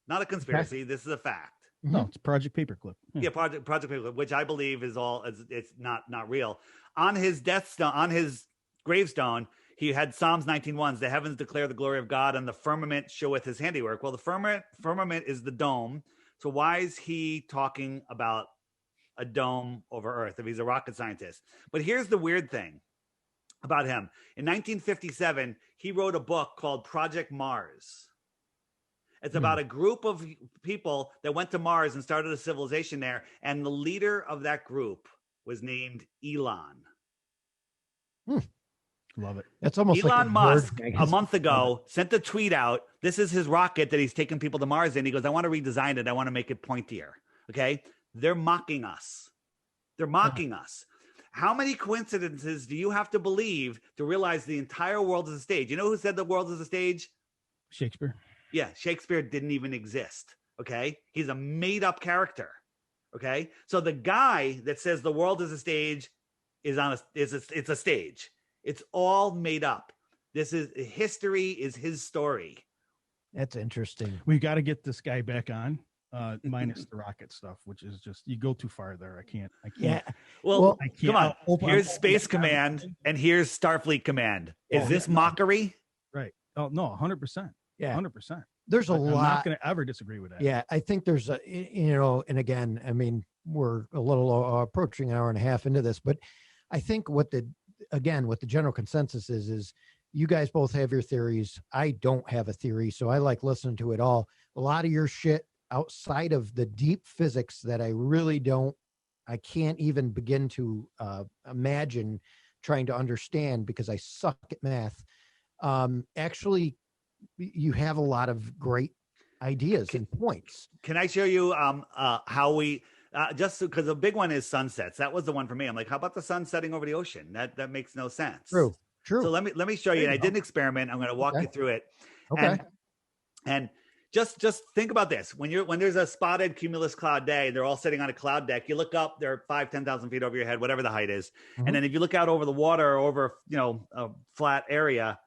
Not a conspiracy. This is a fact. No, it's Project Paperclip. Yeah, Project Paperclip, which I believe is it's not real. On his on his gravestone, he had Psalms 19:1. The heavens declare the glory of God, and the firmament showeth his handiwork. Well, the firmament is the dome. So why is he talking about a dome over Earth if he's a rocket scientist? But here's the weird thing about him. In 1957, he wrote a book called Project Mars. It's about a group of people that went to Mars and started a civilization there. And the leader of that group was named Elon. Love it. That's almost Elon like Musk a month ago sent a tweet out. This is his rocket that he's taking people to Mars in. He goes, I want to redesign it. I want to make it pointier. Okay. They're mocking us. They're mocking us. How many coincidences do you have to believe to realize the entire world is a stage? You know who said the world is a stage? Shakespeare. Yeah, Shakespeare didn't even exist. Okay, he's a made-up character. Okay, so the guy that says the world is a stage it's a stage. It's all made up. This is history. Is his story. That's interesting. We got to get this guy back on. Minus the rocket stuff, which is just, you go too far there. I can't. Yeah. Well, I can't. Come on. Here's Space Command and here's Starfleet Command. Is this mockery? Right. Oh no, 100%. Yeah, 100%. There's a lot. I'm not going to ever disagree with that. Yeah, I think there's and again, I mean, we're a little approaching an hour and a half into this, but I think what the general consensus is you guys both have your theories. I don't have a theory, so I like listening to it all. A lot of your shit outside of the deep physics that I can't even begin to imagine trying to understand because I suck at math. Actually, you have a lot of great ideas and points. Can I show you how we just because the big one is sunsets? That was the one for me. I'm like, how about the sun setting over the ocean? That makes no sense. True. So let me show you. And I did an experiment. I'm going to walk you through it. Okay. And just think about this. When there's a spotted cumulus cloud day, they're all sitting on a cloud deck. You look up, they're 5,000-10,000 feet over your head, whatever the height is. Mm-hmm. And then if you look out over the water or over, a flat area,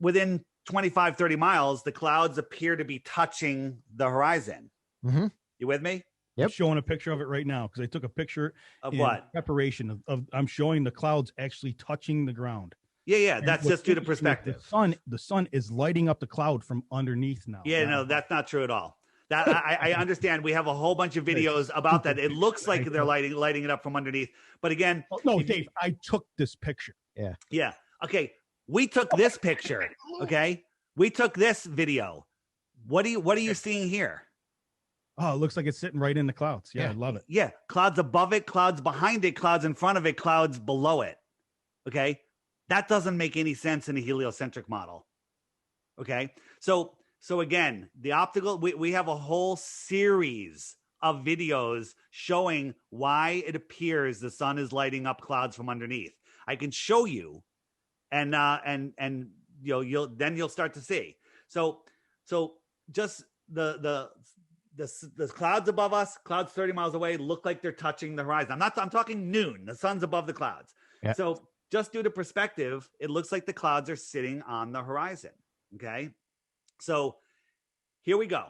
within 25, 30 miles, the clouds appear to be touching the horizon. Mm-hmm. You with me? Yep. I'm showing a picture of it right now because I took a picture of what preparation of I'm showing the clouds actually touching the ground. Yeah. And that's just due to perspective. The sun is lighting up the cloud from underneath now. Yeah, no, that's not true at all. That I understand. We have a whole bunch of videos about that. It looks like they're lighting it up from underneath. But again, no, Dave, I took this picture. Yeah. Yeah. Okay. We took this picture. Okay. We took this video. What are you seeing here? Oh, it looks like it's sitting right in the clouds. Yeah, I love it. Yeah. Clouds above it, clouds behind it, clouds in front of it, clouds below it. Okay. That doesn't make any sense in a heliocentric model. Okay. So So again, the optical, we have a whole series of videos showing why it appears the sun is lighting up clouds from underneath. I can show you, and you'll start to see. So just the clouds above us, clouds 30 miles away, look like they're touching the horizon. I'm talking noon. The sun's above the clouds. Yeah. So just due to perspective, it looks like the clouds are sitting on the horizon. Okay. So here we go.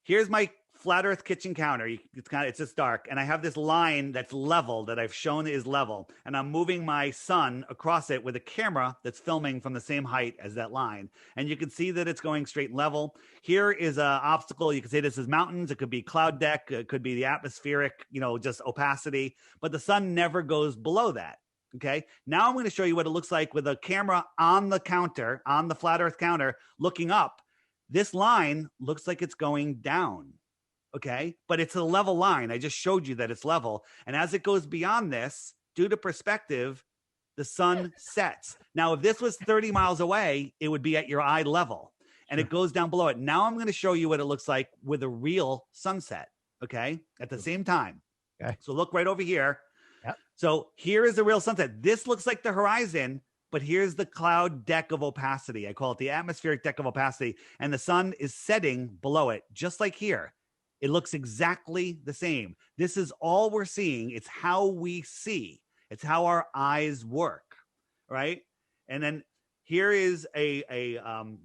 Here's my flat earth kitchen counter. It's just dark. And I have this line that's level that I've shown is level. And I'm moving my sun across it with a camera that's filming from the same height as that line. And you can see that it's going straight and level. Here is an obstacle. You can say this is mountains. It could be cloud deck. It could be the atmospheric, just opacity. But the sun never goes below that. Okay. Now I'm going to show you what it looks like with a camera on the counter, on the flat earth counter, looking up. This line looks like it's going down. Okay. But it's a level line. I just showed you that it's level. And as it goes beyond this, due to perspective, the sun sets. Now, if this was 30 miles away, it would be at your eye level and it goes down below it. Now I'm going to show you what it looks like with a real sunset. Okay. At the same time. Okay. So look right over here. Yep. So here is the real sunset. This looks like the horizon, but here's the cloud deck of opacity. I call it the atmospheric deck of opacity. And the sun is setting below it, just like here. It looks exactly the same. This is all we're seeing. It's how we see. It's how our eyes work, right? And then here is a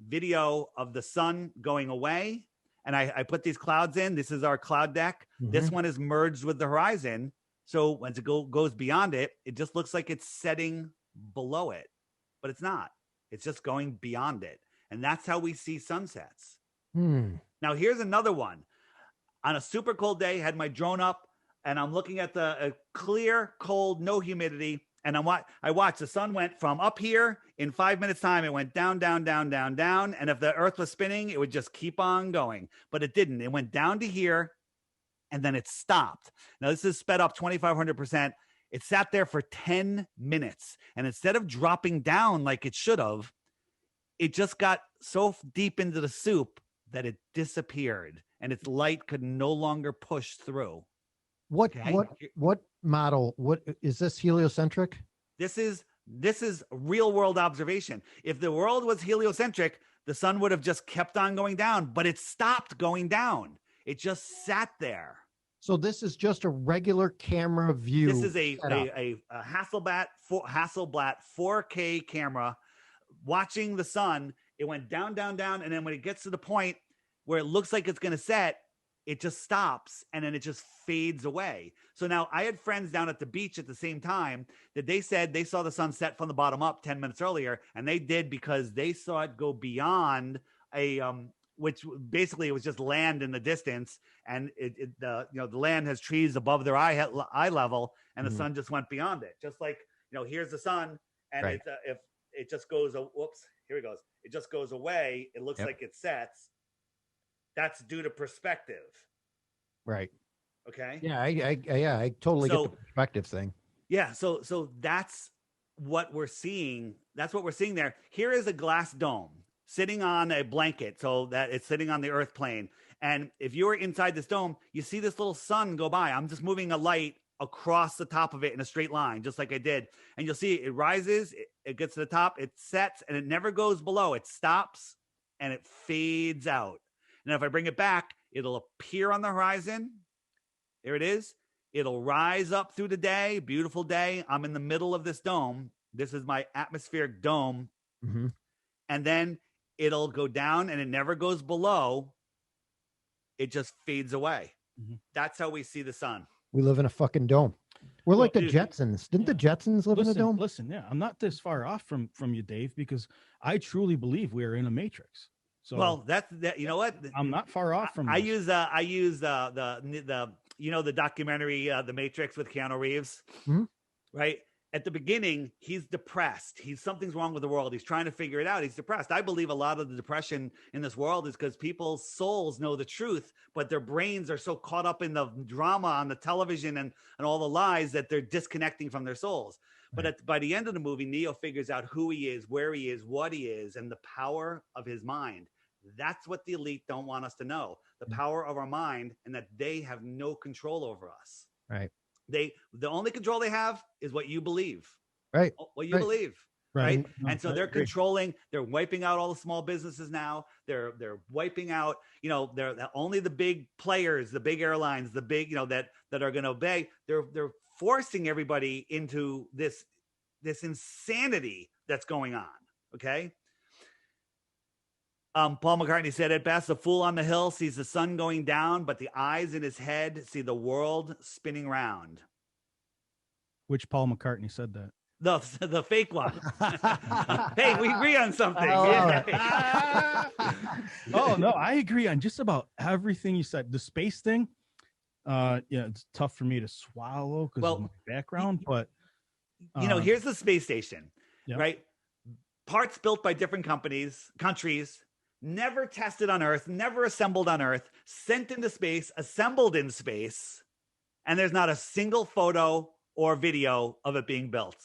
video of the sun going away. And I put these clouds in. This is our cloud deck. Mm-hmm. This one is merged with the horizon. So once it goes beyond it, it just looks like it's setting below it. But it's not. It's just going beyond it. And that's how we see sunsets. Now, here's another one. On a super cold day, had my drone up, and I'm looking at the clear, cold, no humidity. And I watched the sun went from up here in 5 minutes time. It went down, down, down, down, down. And if the earth was spinning, it would just keep on going. But it didn't. It went down to here, and then it stopped. Now, this is sped up 2,500%. It sat there for 10 minutes. And instead of dropping down like it should have, it just got so deep into the soup that it disappeared and its light could no longer push through. What model? What is this, heliocentric? This is real world observation. If the world was heliocentric, the sun would have just kept on going down, but it stopped going down. It just sat there. So this is just a regular camera view. This is a Hasselblad 4K camera watching the sun. It went down, down, down. And then when it gets to the point where it looks like it's going to set, it just stops and then it just fades away. So now I had friends down at the beach at the same time that they said they saw the sun set from the bottom up 10 minutes earlier. And they did because they saw it go beyond which basically it was just land in the distance, and the land has trees above their eye level, and the sun just went beyond it. Just like here's the sun, and right. If it just goes, whoops, here it goes. It just goes away. It looks like it sets. That's due to perspective. Right. Okay. Yeah, I totally get the perspective thing. Yeah. So that's what we're seeing. That's what we're seeing there. Here is a glass dome sitting on a blanket, so that it's sitting on the earth plane. And if you were inside this dome, you see this little sun go by. I'm just moving a light across the top of it in a straight line, just like I did. And you'll see it rises, it gets to the top, it sets, and it never goes below. It stops and it fades out. Now, if I bring it back, it'll appear on the horizon. There it is. It'll rise up through the day. Beautiful day. I'm in the middle of this dome. This is my atmospheric dome. Mm-hmm. And then it'll go down and it never goes below. It just fades away. Mm-hmm. That's how we see the sun. We live in a fucking dome. We're like the Jetsons. Didn't the Jetsons live in a dome? Listen, I'm not this far off from you, Dave, because I truly believe we are in a matrix. So well, that you know what? I'm not far off from. I use the documentary The Matrix with Keanu Reeves, right? At the beginning, he's depressed. Something's wrong with the world. He's trying to figure it out. He's depressed. I believe a lot of the depression in this world is because people's souls know the truth, but their brains are so caught up in the drama on the television and all the lies that they're disconnecting from their souls. But by the end of the movie, Neo figures out who he is, where he is, what he is, and the power of his mind. That's what the elite don't want us to know. The power of our mind, and that they have no control over us. Right. The only control they have is what you believe. Right. What you believe. Right. No, and so they're controlling, they're wiping out all the small businesses now. They're wiping out, they're only the big players, the big airlines, the big, that are going to obey. They're forcing everybody into this insanity that's going on. Okay. Paul McCartney said it best: the fool on the hill sees the sun going down, but the eyes in his head see the world spinning round. Which Paul McCartney said that? The fake one. Hey, we agree on something. Oh no, I agree on just about everything you said. The space thing, it's tough for me to swallow because of my background. But here's the space station, yep. Right? Parts built by different countries, never tested on Earth, never assembled on Earth, sent into space, assembled in space, and there's not a single photo or video of it being built.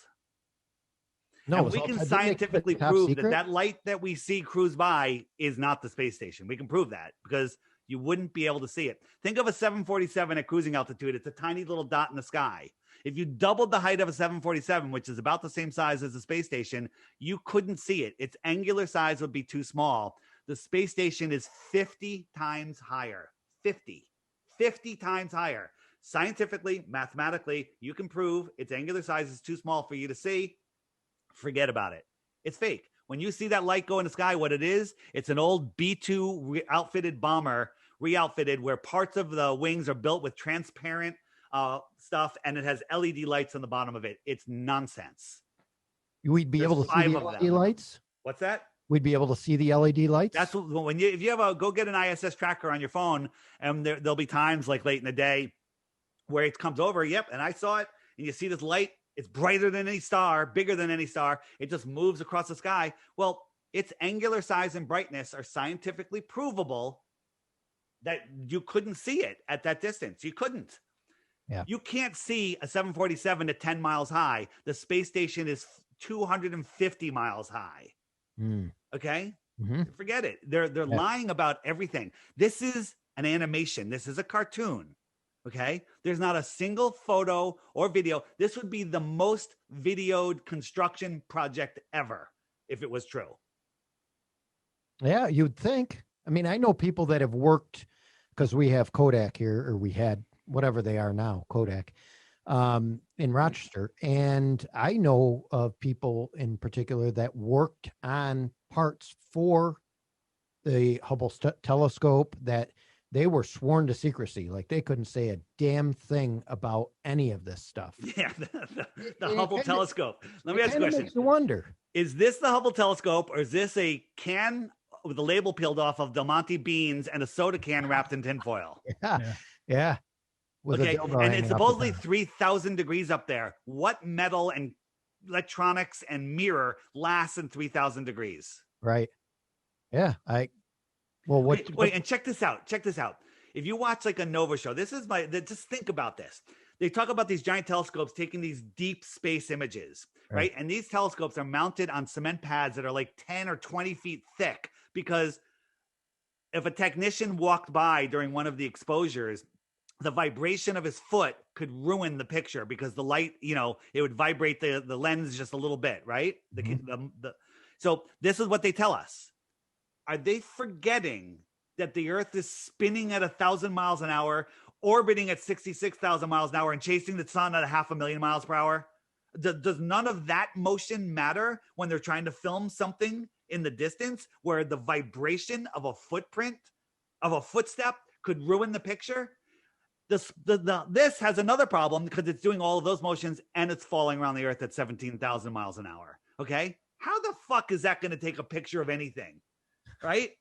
No, and we can scientifically prove that light that we see cruise by is not the space station. We can prove that because you wouldn't be able to see it. Think of a 747 at cruising altitude. It's a tiny little dot in the sky. If you doubled the height of a 747, which is about the same size as the space station, you couldn't see it. Its angular size would be too small. The space station is 50 times higher. 50 times higher. Scientifically, mathematically, you can prove its angular size is too small for you to see. Forget about it. It's fake. When you see that light go in the sky, what it is, it's an old B-2 outfitted bomber, re-outfitted, where parts of the wings are built with transparent stuff, and it has LED lights on the bottom of it. It's nonsense. We'd be able to see the LED lights? What's that? We'd be able to see the LED lights? That's when if you have go get an ISS tracker on your phone, and there'll be times like late in the day where it comes over. Yep, and I saw it, and you see this light. It's brighter than any star, bigger than any star. It just moves across the sky. Well, its angular size and brightness are scientifically provable that you couldn't see it at that distance. You couldn't. Yeah. You can't see a 747 at 10 miles high. The space station is 250 miles high. Okay? Mm-hmm. Forget it. They're lying about everything. This is an animation. This is a cartoon. Okay. There's not a single photo or video. This would be the most videoed construction project ever if it was true. Yeah, you'd think. I mean, I know people that have worked because we have Kodak here, or we had whatever they are now, Kodak, in Rochester. And I know of people in particular that worked on parts for the Hubble telescope that they were sworn to secrecy. Like they couldn't say a damn thing about any of this stuff. Yeah, the Hubble telescope. Let me ask you a question. Makes you wonder. Is this the Hubble telescope, or is this a can with the label peeled off of Del Monte beans and a soda can wrapped in tinfoil? Yeah. Okay, and it's supposedly 3,000 degrees up there. What metal and electronics and mirror lasts in 3,000 degrees? Right. Yeah. Wait, and check this out. If you watch like a Nova show, just think about this. They talk about these giant telescopes taking these deep space images, right? And these telescopes are mounted on cement pads that are like 10 or 20 feet thick, because if a technician walked by during one of the exposures, the vibration of his foot could ruin the picture, because the light, it would vibrate the lens just a little bit, right? So this is what they tell us. Are they forgetting that the Earth is spinning at 1,000 miles an hour, orbiting at 66,000 miles an hour, and chasing the sun at 500,000 miles per hour? Does none of that motion matter when they're trying to film something in the distance where the vibration of a footprint, of a footstep, could ruin the picture? This has another problem, because it's doing all of those motions and it's falling around the Earth at 17,000 miles an hour. Okay? How the fuck is that going to take a picture of anything? Right?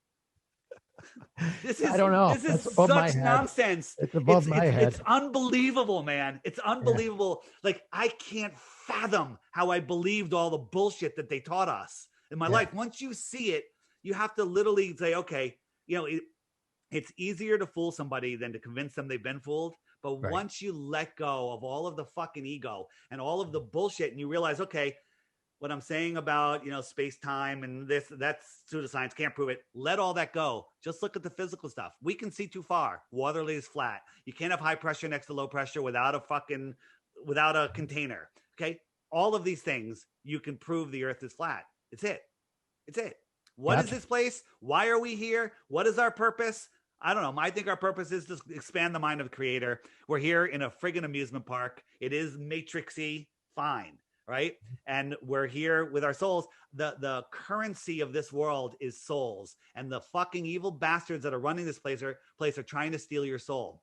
I don't know. This is such nonsense. It's above my head. It's unbelievable, man. It's unbelievable. Yeah. Like, I can't fathom how I believed all the bullshit that they taught us in my life. Once you see it, you have to literally say, okay, it's easier to fool somebody than to convince them they've been fooled. But once you let go of all of the fucking ego and all of the bullshit, and you realize, okay, what I'm saying about, space time and that's pseudoscience, can't prove it. Let all that go. Just look at the physical stuff. We can see too far. Water lays flat. You can't have high pressure next to low pressure without a container. Okay. All of these things, you can prove the earth is flat. It's it. What is this place? Why are we here? What is our purpose? I don't know. I think our purpose is to expand the mind of the creator. We're here in a friggin' amusement park. It is matrixy, fine, right? And we're here with our souls. The currency of this world is souls. And the fucking evil bastards that are running this place are trying to steal your soul.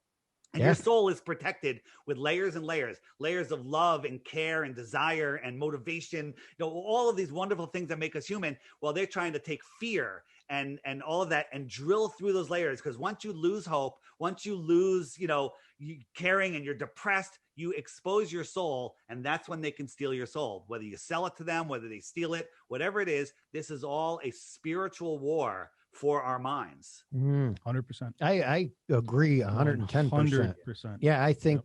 And your soul is protected with layers and layers of love and care and desire and motivation, all of these wonderful things that make us human, while they're trying to take fear and all of that and drill through those layers. Because once you lose hope, once you lose, you caring and you're depressed, you expose your soul, and that's when they can steal your soul. Whether you sell it to them, whether they steal it, whatever it is, this is all a spiritual war for our minds. 100%. I agree 110%. Yeah, I think,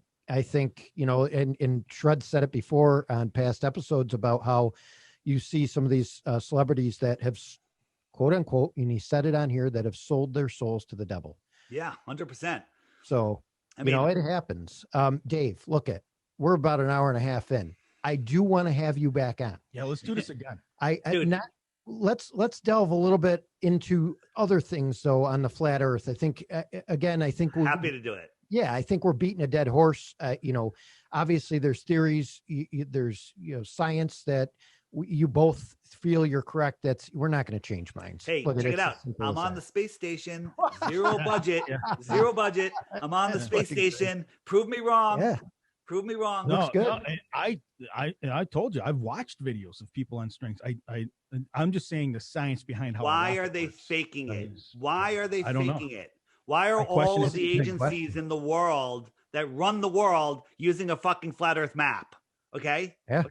and Shred said it before on past episodes about how you see some of these celebrities that have, quote unquote, and he said it on here, that have sold their souls to the devil. Yeah, 100%. So, it happens. Dave, we're about an hour and a half in. I do want to have you back on. Yeah, let's do this again. Let's delve a little bit into other things though on the flat earth. I think we're happy to do it. Yeah, I think we're beating a dead horse. Obviously there's theories, there's science that you both feel you're correct. We're not going to change minds. Hey, check it out. I'm on the space station, zero budget. I'm on the space station. Prove me wrong. Yeah. Prove me wrong. Looks good. No, I told you, I've watched videos of people on strings. I'm just saying the science behind how. Why are they faking it? Why are they faking it? Why are all of the agencies in the world that run the world using a fucking flat Earth map? Okay. Yeah.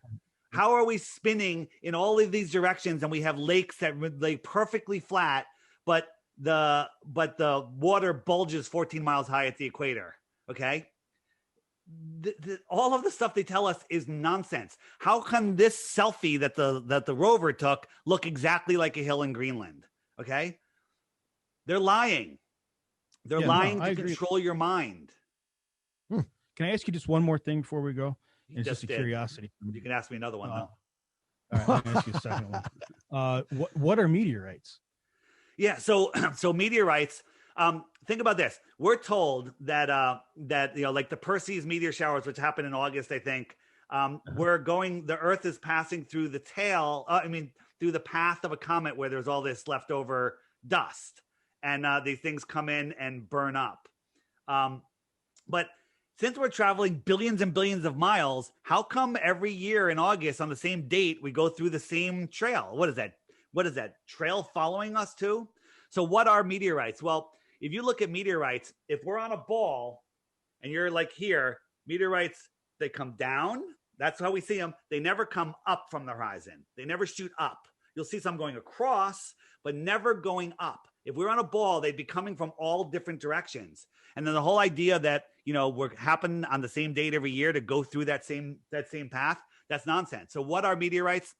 How are we spinning in all of these directions, and we have lakes that lay perfectly flat, but the water bulges 14 miles high at the equator? Okay. All of the stuff they tell us is nonsense. How can this selfie that the rover took look exactly like a hill in Greenland? Okay. They're lying. They're lying to control your mind. Can I ask you just one more thing before we go? It's just a curiosity. You can ask me another one, though. All right, I'm going to ask you a second one. What are meteorites? Yeah, so meteorites. Think about this. We're told that like the Perseus meteor showers, which happened in August, I think. The Earth is passing through the through the path of a comet where there's all this leftover dust, and these things come in and burn up. But since we're traveling billions and billions of miles, how come every year in August on the same date, we go through the same trail? What is that? What is that trail following us to? So what are meteorites? Well, if you look at meteorites, if we're on a ball and you're like here, meteorites, they come down. That's how we see them. They never come up from the horizon. They never shoot up. You'll see some going across, but never going up. If we're on a ball, they'd be coming from all different directions. And then the whole idea that, we're happening on the same date every year to go through that same path, that's nonsense. So what are meteorites?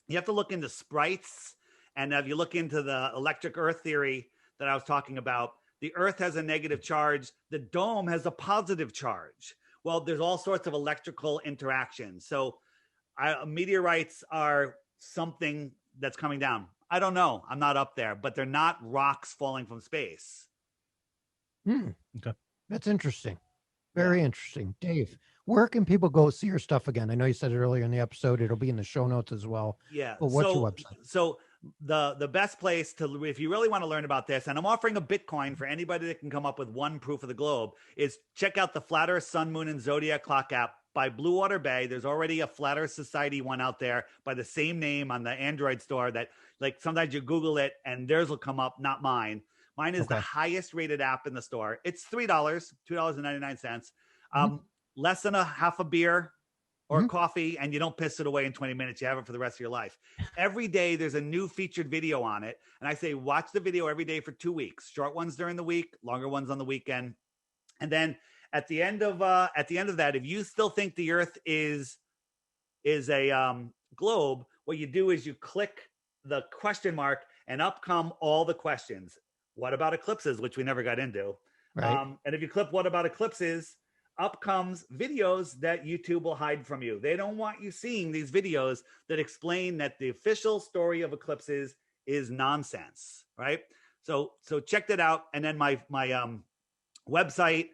You have to look into sprites. And if you look into the electric Earth theory that I was talking about, the Earth has a negative charge. The dome has a positive charge. Well, there's all sorts of electrical interactions. So meteorites are something that's coming down. I don't know. I'm not up there, but they're not rocks falling from space. Okay. That's interesting. Very interesting. Dave, where can people go see your stuff again? I know you said it earlier in the episode. It'll be in the show notes as well. Yeah. But what's your website? So the best place to, if you really want to learn about this, and I'm offering a Bitcoin for anybody that can come up with one proof of the globe, is check out the Flat Earth Sun, Moon, and Zodiac Clock app by Blue Water Bay. There's already a Flat Earth Society one out there by the same name on the Android store that, like, sometimes you Google it and theirs will come up, not mine. Mine is the highest rated app in the store. It's $3, $2.99. Less than a half a beer or coffee, and you don't piss it away in 20 minutes. You have it for the rest of your life. Every day there's a new featured video on it. And I say, watch the video every day for 2 weeks, short ones during the week, longer ones on the weekend. And then at the end of that, if you still think the Earth is a globe, what you do is you click the question mark and up come all the questions. What about eclipses, which we never got into? Right. And if you click what about eclipses, up comes videos that YouTube will hide from you. They don't want you seeing these videos that explain that the official story of eclipses is nonsense, right? So check that out. And then my website,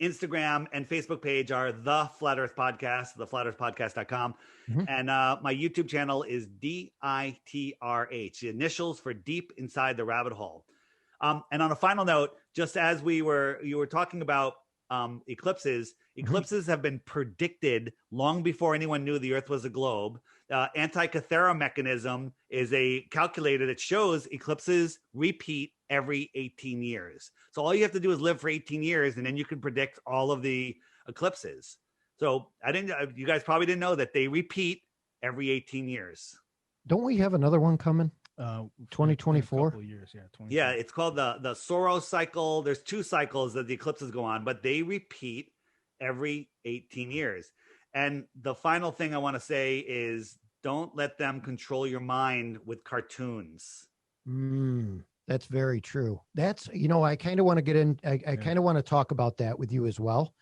Instagram, and Facebook page are The Flat Earth Podcast, theflatearthpodcast.com. Mm-hmm. And my YouTube channel is DITRH, the initials for Deep Inside the Rabbit Hole. And on a final note, just as you were talking about eclipses have been predicted long before anyone knew the Earth was a globe. Antikythera mechanism is a calculator that shows eclipses repeat every 18 years. So all you have to do is live for 18 years, and then you can predict all of the eclipses. So you guys probably didn't know that they repeat every 18 years. Don't we have another one coming? 2024 years. Yeah, it's called the Soros cycle. There's 2 cycles that the eclipses go on, but they repeat every 18 years. And the final thing I want to say is don't let them control your mind with cartoons. That's very true. That's, I kind of want to get in. I kind of want to talk about that with you as well.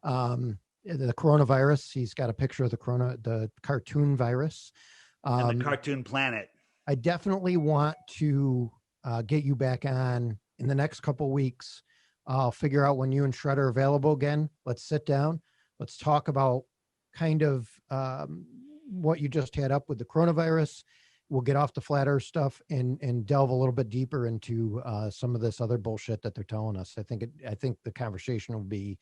The coronavirus, he's got a picture of the cartoon virus. And the cartoon planet. I definitely want to get you back on in the next couple of weeks. I'll figure out when you and Shred are available again. Let's sit down. Let's talk about kind of what you just had up with the coronavirus. We'll get off the flat earth stuff and delve a little bit deeper into some of this other bullshit that they're telling us. I think the conversation will be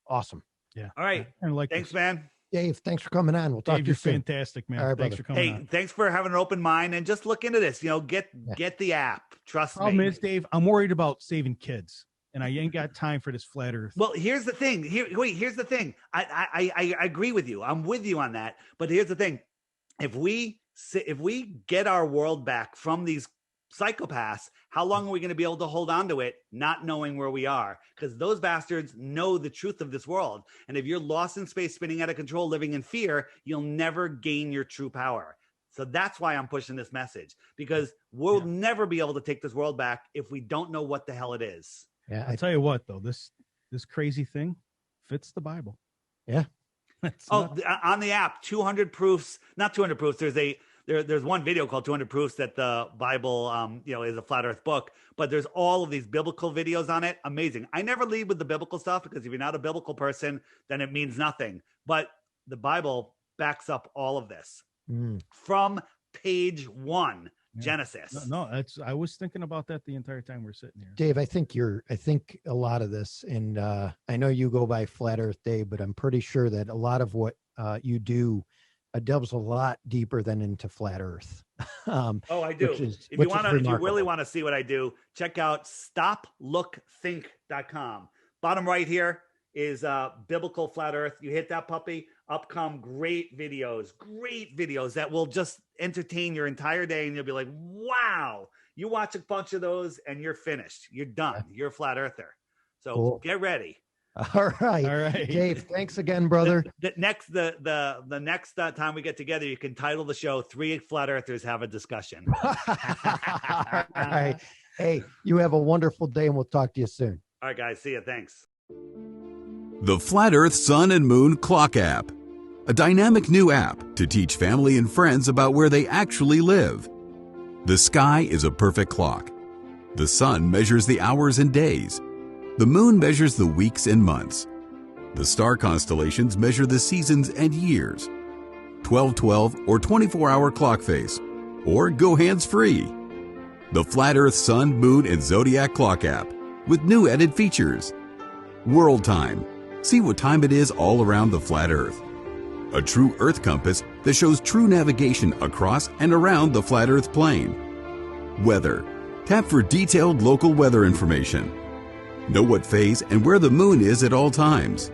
awesome. Yeah. All right. Thanks, man. Dave, thanks for coming on. We'll talk to you soon. Fantastic, man. All right, thanks brother. for coming on. Thanks for having an open mind and just look into this. Get the app. Trust me. Problem is, Dave, I'm worried about saving kids, and I ain't got time for this flat earth. Well, here's the thing. Here's the thing. I agree with you. I'm with you on that. But here's the thing. If we get our world back from these psychopaths, how long are we going to be able to hold on to it, not knowing where we are? Because those bastards know the truth of this world. And if you're lost in space, spinning out of control, living in fear, you'll never gain your true power. So that's why I'm pushing this message, because we'll never be able to take this world back if we don't know what the hell it is. Yeah, I'll tell you what, though, this crazy thing fits the Bible. Yeah. On the app, 200 proofs, not 200 proofs. There's one video called 200 Proofs that the Bible, is a flat earth book, but there's all of these biblical videos on it. Amazing. I never lead with the biblical stuff because if you're not a biblical person, then it means nothing. But the Bible backs up all of this from page 1, Genesis. No, I was thinking about that the entire time we're sitting here. Dave, I think a lot of this, and I know you go by Flat Earth Dave, but I'm pretty sure that a lot of what you do delves a lot deeper than into flat earth. I do. If you really want to see what I do, check out stoplookthink.com. Bottom right here is biblical flat earth. You hit that puppy, up come great videos that will just entertain your entire day. And you'll be like, wow, you watch a bunch of those and you're finished. You're done. You're a flat earther. So cool. Get ready. All right. Dave, thanks again, brother. The next time we get together, you can title the show 3 Flat Earthers Have a Discussion. All right. Hey, you have a wonderful day and we'll talk to you soon. All right, guys. See you. Thanks. The Flat Earth Sun and Moon Clock App, a dynamic new app to teach family and friends about where they actually live. The sky is a perfect clock. The sun measures the hours and days. The moon measures the weeks and months. The star constellations measure the seasons and years. 12/12 or 24-hour clock face, or go hands-free. The Flat Earth Sun, Moon, and Zodiac Clock app with new added features. World Time. See what time it is all around the flat Earth. A true Earth compass that shows true navigation across and around the flat Earth plane. Weather. Tap for detailed local weather information. Know what phase and where the moon is at all times.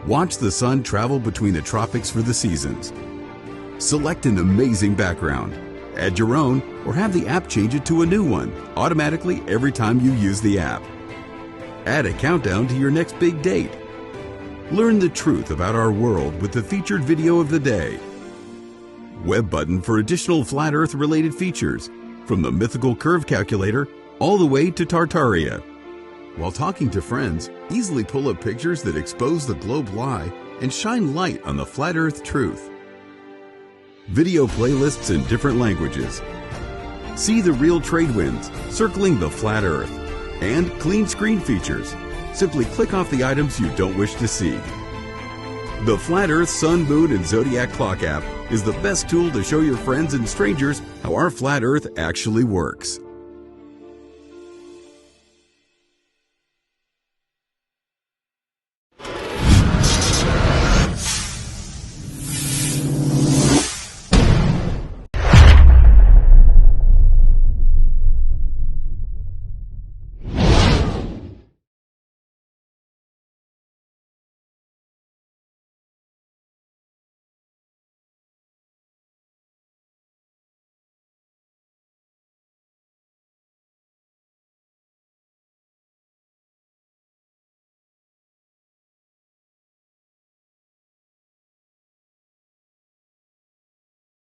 Watch the sun travel between the tropics for the seasons. Select an amazing background. Add your own or have the app change it to a new one automatically every time you use the app. Add a countdown to your next big date. Learn the truth about our world with the featured video of the day. web button for additional flat Earth related features, from the mythical curve calculator all the way to Tartaria. While talking to friends, easily pull up pictures that expose the globe lie and shine light on the flat Earth truth. Video playlists in different languages. See the real trade winds circling the flat Earth, and clean screen features. Simply click off the items you don't wish to see. The Flat Earth Sun, Moon, and Zodiac Clock app is the best tool to show your friends and strangers how our flat Earth actually works.